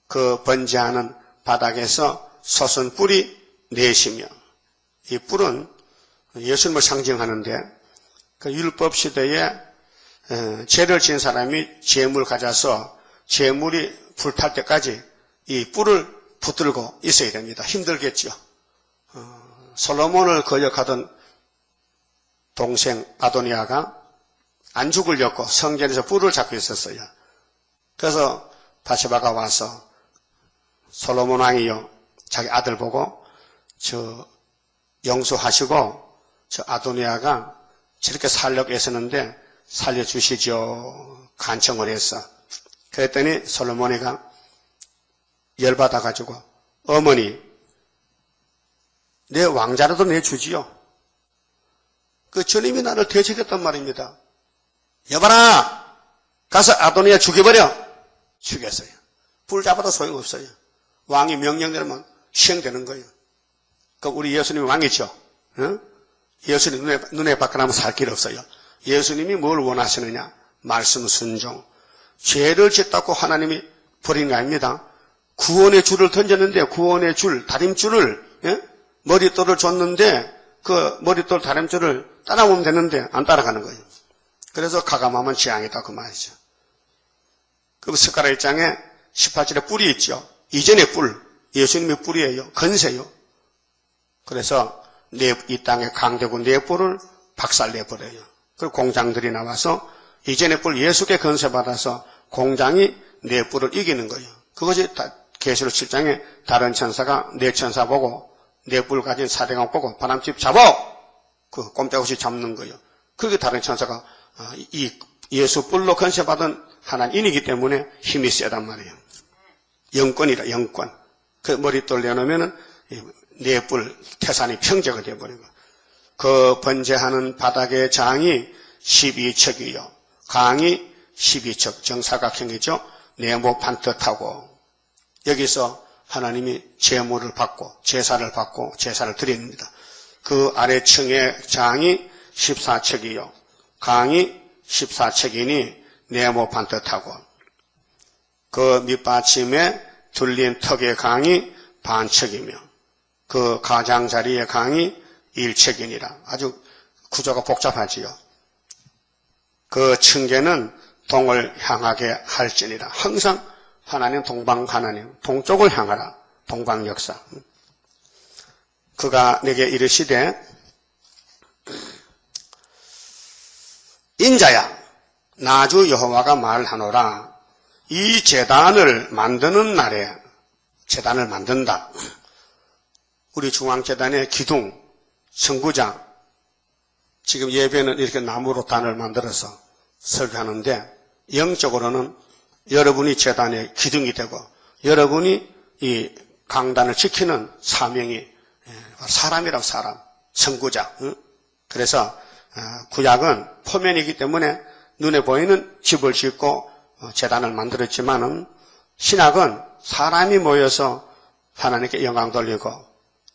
그 번제하는 바닥에서 솟은 뿔이 4시며 이 뿔은 예수님을 상징하는데 그 율법 시대에 죄를 지은 사람이 제물 가져서 제물이 불탈 때까지 이 뿔을 붙들고 있어야 됩니다. 힘들겠죠. 솔로몬을 거역하던 동생 아도니아가 안 죽으려고 성전에서 뿔을 잡고 있었어요. 그래서 바세바가 와서 솔로몬 왕이요 자기 아들 보고 저 용서하시고 저 아도니아가 저렇게 살려고 애쓰는데 살려주시죠 간청을 했어. 그랬더니 솔로몬이가 열받아가지고 어머니 내 왕자라도 내주지요. 그 주님이 나를 대적했단 말입니다. 여봐라 가서 아도니아 죽여버려. 죽였어요. 불 잡아도 소용없어요. 왕이 명령대로만 시행되는 거예요. 그럼 우리 예수님이 왕이죠. 응? 예수님 눈에 밖으로 살 길 없어요. 예수님이 뭘 원하시느냐? 말씀 순종. 죄를 짓다고 하나님이 버린 거 아닙니다. 구원의 줄을 던졌는데 구원의 줄, 다림줄을 머릿돌을 줬는데 그 머릿돌 다림줄을 따라오면 되는데 안 따라가는 거예요. 그래서 가감하면 재앙이다 그 말이죠. 그 스가랴 1장에 18절에 뿔이 있죠. 이전의 뿔, 예수님의 뿔이에요. 건세요. 그래서 이 땅에 강대고 네 뿔을 박살내버려요. 그리고 공장들이 나와서 이전의 뿔 예수께 건세받아서 공장이 네 뿔을 이기는 거예요. 그것이 계시록 7장에 다른 천사가 네 천사 보고 네 뿔 가진 사대강 보고 바람집 잡아! 그 꼼짝없이 잡는 거예요. 그게 다른 천사가 이 예수 뿔로 건세받은 하나님이기 때문에 힘이 세단 말이에요. 영권이라 영권. 그 머릿돌 내놓으면은 네 뿔 태산이 평정이 되어버리고 그 번제하는 바닥의 장이 12척이요. 강이 12척 정사각형이죠. 네모 반듯하고 여기서 하나님이 제물을 받고 제사를 받고 제사를 드립니다. 그 아래층의 장이 14척이요. 강이 14척이니 네모 반듯하고 그 밑받침에 둘린 턱의 강이 반척이며 그 가장자리의 강이 1척이니라. 아주 구조가 복잡하지요. 그 층계는 동을 향하게 할지니라. 항상 하나님 동방 하나님 동쪽을 향하라. 동방 역사. 그가 내게 이르시되 인자야 나주 여호와가 말하노라. 이 제단을 만드는 날에 제단을 만든다. 우리 중앙제단의 기둥, 성구장 지금 예배는 이렇게 나무로 단을 만들어서 설교하는데 영적으로는 여러분이 제단의 기둥이 되고 여러분이 이 강단을 지키는 사명이 사람이라고 사람, 성구장. 그래서 구약은 포면이기 때문에 눈에 보이는 집을 짓고 제단을 만들었지만은 신약은 사람이 모여서 하나님께 영광 돌리고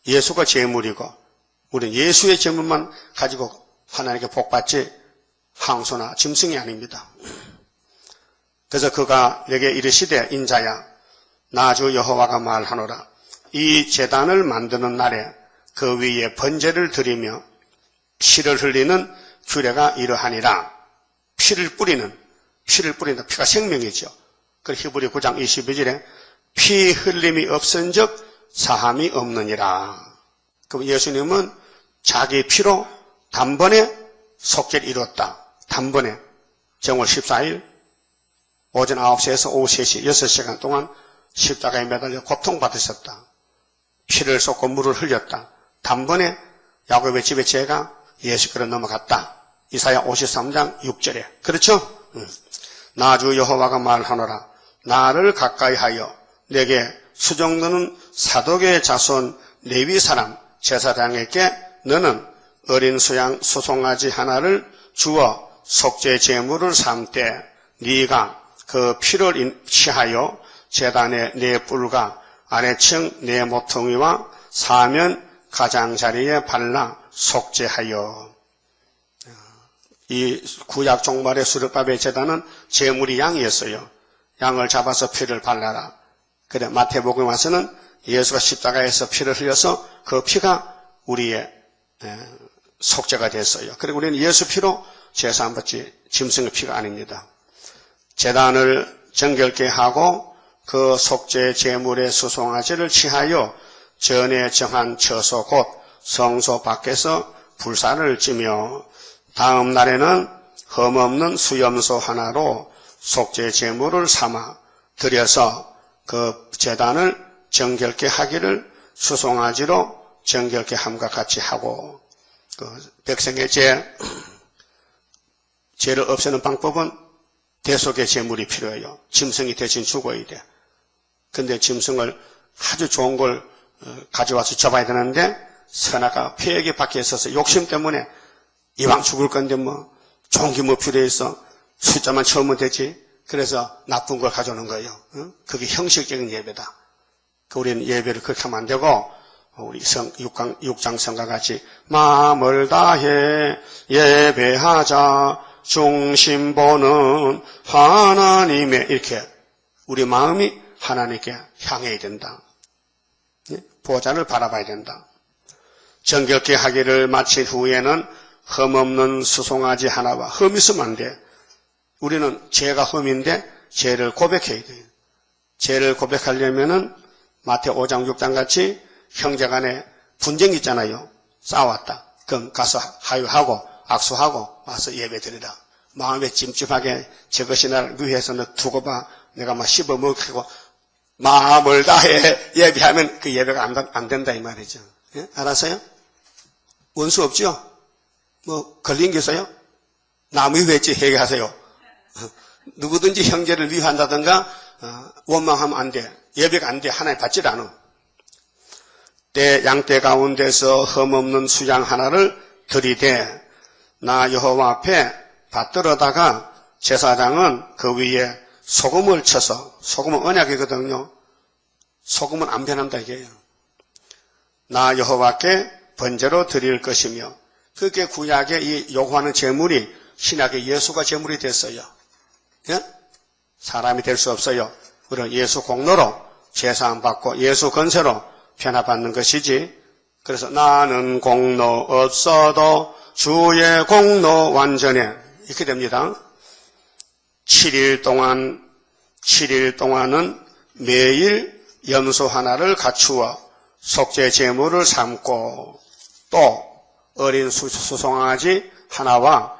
예수가 제물이고 우리는 예수의 제물만 가지고 하나님께 복받지 항소나 짐승이 아닙니다. 그래서 그가 내게 이르시되 인자야 나주 여호와가 말하노라. 이 제단을 만드는 날에 그 위에 번제를 드리며 피를 흘리는 규례가 이러하니라. 피를 뿌린다. 피가 생명이죠. 그 히브리 9장 22절에 피 흘림이 없은즉 사함이 없느니라. 그럼 예수님은 자기 피로 단번에 속죄를 이뤘다. 단번에 정월 14일 오전 9시에서 오후 3시 6시간 동안 십자가에 매달려 고통받으셨다. 피를 쏟고 물을 흘렸다. 단번에 야곱의 집에 죄가 예수께로 넘어갔다. 이사야 53장 6절에. 그렇죠? 나 주 여호와가 말하노라. 나를 가까이하여 내게 수종드는 사독의 자손 레위 사람 제사장에게 너는 어린 수송아지 하나를 주어 속죄 제물을 삼되 네가 그 피를 취하여 제단에 네 뿔과 아래층 네 모퉁이와 사면 가장자리에 발라 속죄하여. 이 구약 종말의 수르밥의 제단은 제물이 양이었어요. 양을 잡아서 피를 발라라. 그래 마태복음 와서는 예수가 십자가에서 피를 흘려서 그 피가 우리의 속죄가 됐어요. 그리고 우리는 예수 피로 제사 안 받지 짐승의 피가 아닙니다. 제단을 정결케 하고 그 속죄 제물의 수송아지를 취하여 전에 정한 처소 곧 성소 밖에서 불사를 지며 다음 날에는 흠없는 수염소 하나로 속죄 제물을 삼아 들여서 그 제단을 정결케 하기를 수송아지로 정결케 함과 같이 하고 그 백성의 죄를 없애는 방법은 대속의 제물이 필요해요. 짐승이 대신 죽어야 돼. 근데 짐승을 아주 좋은 걸 가져와서 접어야 되는데 선악가 폐역이 밖에 있어서 욕심 때문에 이왕 죽을 건데 뭐 좋은 게 뭐 필요해서 숫자만 채우면 되지. 그래서 나쁜 걸 가져오는 거예요. 그게 형식적인 예배다. 우리는 예배를 그렇게 하면 안 되고 우리 6장 성과 같이 마음을 다해 예배하자 중심 보는 하나님의 이렇게 우리 마음이 하나님께 향해야 된다. 보좌를 바라봐야 된다. 정결케 하기를 마친 후에는 흠없는 수송아지 하나와 흠 있으면 안 돼. 우리는 죄가 흠인데 죄를 고백해야 돼요. 죄를 고백하려면은 마태 5장 6장 같이 형제간에 분쟁이 있잖아요. 싸웠다. 그럼 가서 하유하고 악수하고 와서 예배 드리라. 마음에 찜찜하게 저것이 나를 위해서 너 두고 봐. 내가 막 씹어먹고 마음을 다해 예배하면 그 예배가 안 된다 이 말이죠. 예? 알았어요? 원수 없죠? 뭐 걸린 게 있어요? 남의 회지 회개하세요. 누구든지 형제를 위한다든가 원망하면 안 돼. 예배가 안 돼. 하나님 받질 않아. 양떼 가운데서 흠없는 수양 하나를 들이대 나 여호와 앞에 받들어다가 제사장은 그 위에 소금을 쳐서 소금은 언약이거든요. 소금은 안 변한다 이게요. 나 여호와께 번제로 드릴 것이며 그게 구약에 이 요구하는 제물이 신약의 예수가 제물이 됐어요. 예? 사람이 될 수 없어요. 우리는 예수 공로로 제사함 받고 예수 건세로 변화받는 것이지. 그래서 나는 공로 없어도 주의 공로 완전해. 이렇게 됩니다. 7일 동안은 매일 염소 하나를 갖추어 속죄 제물을 삼고 또 어린 수송아지 하나와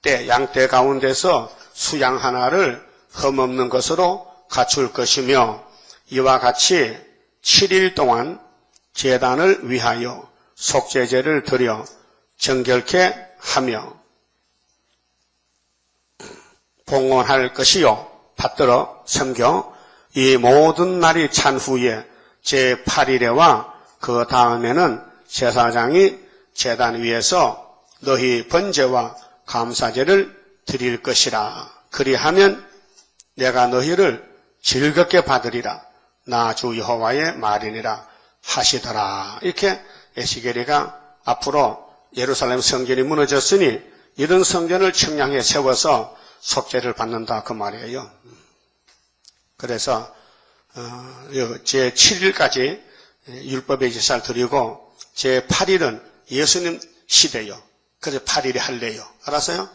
양떼 가운데서 수양 하나를 흠없는 것으로 갖출 것이며 이와 같이 7일 동안 제단을 위하여 속죄제를 드려 정결케 하며 봉헌할 것이요 받들어 섬겨 이 모든 날이 찬 후에 제8일에와 그 다음에는 제사장이 제단 위에서 너희 번제와 감사제를 드릴 것이라. 그리하면 내가 너희를 즐겁게 받으리라. 나 주 여호와의 말이니라 하시더라. 이렇게 에스겔이가 앞으로 예루살렘 성전이 무너졌으니 이런 성전을 청량해 세워서 속죄를 받는다 그 말이에요. 그래서 제7일까지 율법의 제사를 드리고 제8일은 예수님 시대요. 그래서 8일이 할례요. 알았어요?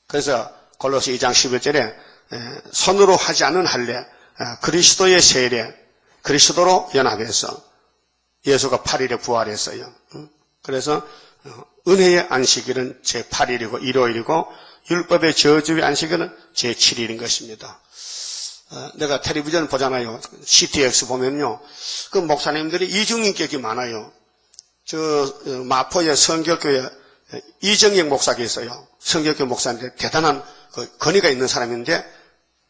그래서 골로새 2장 11절에 손으로 하지 않은 할례, 그리스도의 세례, 그리스도로 연합해서 예수가 8일에 부활했어요. 그래서 은혜의 안식일은 제8일이고 일요일이고 율법의 저주의 안식일은 제7일인 것입니다. 내가 텔레비전 보잖아요. CTX 보면요. 그 목사님들이 이중인격이 많아요. 마포의 성결교회 이정익 목사가 있어요. 성결교회 목사인데 대단한 권위가 있는 사람인데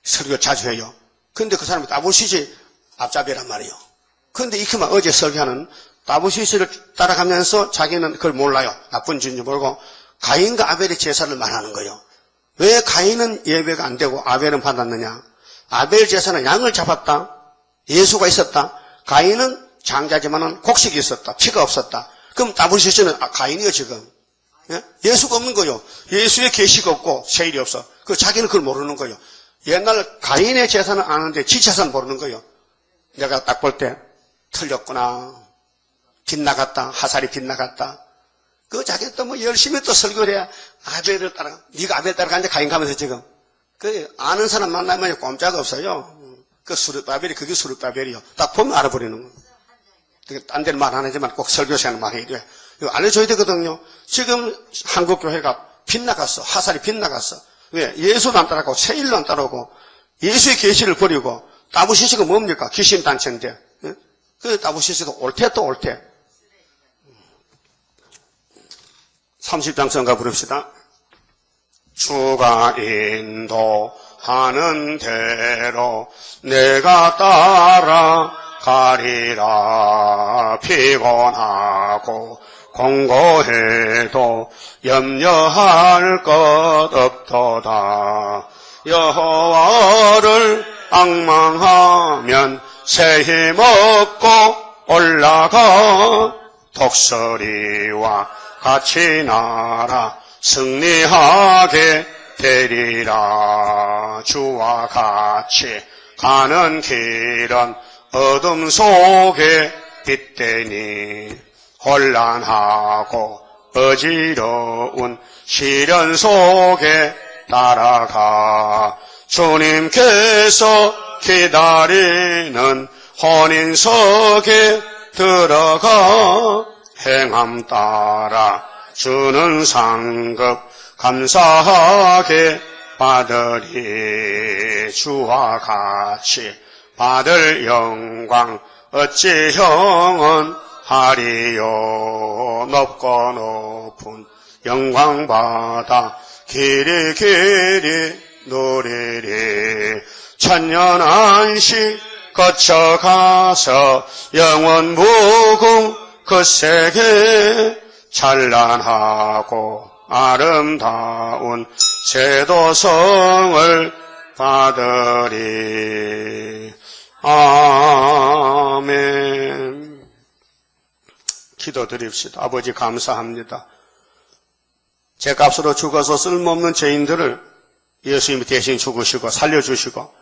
설교 자주 해요. 그런데 그 사람이 다부시시 앞잡이란 말이에요. 그런데 이렇게만 어제 설교하는 다부시시를 따라가면서 자기는 그걸 몰라요. 나쁜 짓인지 모르고 가인과 아벨의 제사를 말하는 거예요. 왜 가인은 예배가 안 되고 아벨은 받았느냐? 아벨 제사는 양을 잡았다. 예수가 있었다. 가인은 장자지만은 곡식이 있었다. 피가 없었다. 그럼 다부시시는 가인이요 지금. 예? 예수가 없는 거예요. 예수의 계시가 없고 세일이 없어. 그 자기는 그걸 모르는 거예요. 옛날 가인의 제사는 아는데 지 제사는 모르는 거예요. 내가 딱 볼 때 틀렸구나. 빗나갔다. 하살이 빗나갔다. 그 자기 또 뭐 열심히 또 설교를 해야 아벨을 따라. 네가 아벨 따라가는데 가인 가면서 지금. 그 아는 사람 만나면 꼼짝 없어요. 그 수르바벨이 그게 수르바벨이요. 딱 보면 알아버리는 거예요. 딴 데는 말 안 하지만 꼭 설교시하는 말이 돼. 이거 알려줘야 되거든요. 지금 한국교회가 빗나갔어. 하살이 빗나갔어. 왜? 예수도 안 따라가고 세일도 안 따라오고 예수의 계시를 버리고 다부시시가 뭡니까? 귀신단체인데. 예? 그 다부시시도 옳대 또 옳대. 30장 성가 부릅시다. 주가 인도하는 대로 내가 따라가리라. 피곤하고 공고해도 염려할 것 없도다. 여호와를 앙망하면 새 힘 얻고 올라가. 독수리와 같이 날아 승리하게 되리라. 주와 같이 가는 길은 어둠 속에 빛되니 혼란하고 어지러운 시련 속에 따라가. 주님께서 기다리는 혼인석에 들어가. 행함 따라 주는 상급 감사하게 받으리. 주와 같이 받을 영광 어찌 형은 하리요. 높고 높은 영광 받아 길이 길이 누리리. 천년 안식 거쳐가서 영원 무궁 그 세계 찬란하고 아름다운 제도성을 받으리. 아멘. 기도드립시다. 아버지 감사합니다. 제 값으로 죽어서 쓸모없는 죄인들을 예수님이 대신 죽으시고 살려주시고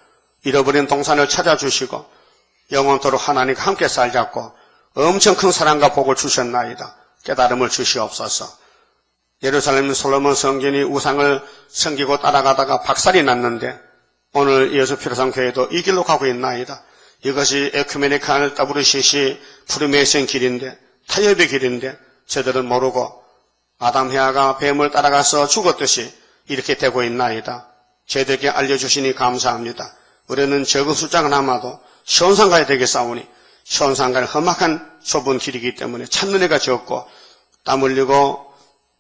잃어버린 동산을 찾아주시고 영원토록 하나님과 함께 살자고 엄청 큰 사랑과 복을 주셨나이다. 깨달음을 주시옵소서. 예루살렘 솔로몬 성전이 우상을 섬기고 따라가다가 박살이 났는데 오늘 예수 피로상 교회도 이 길로 가고 있나이다. 이것이 에큐메니칼 WCC 프리메이션 길인데 타협의 길인데 저들은 모르고 아담 헤아가 뱀을 따라가서 죽었듯이 이렇게 되고 있나이다. 저희들에게 알려주시니 감사합니다. 우리는 적은 숫자가 남아도 시온산 가야 되겠사오니 시온산가는 험악한 좁은 길이기 때문에 찾는 애가 적고 땀 흘리고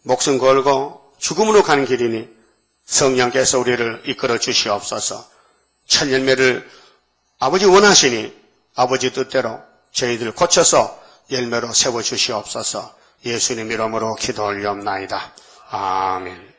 목숨 걸고 죽음으로 가는 길이니 성령께서 우리를 이끌어 주시옵소서. 첫 열매를 아버지 원하시니 아버지 뜻대로 저희들 고쳐서 열매로 세워주시옵소서. 예수님 이름으로 기도 올리옵나이다. 아멘.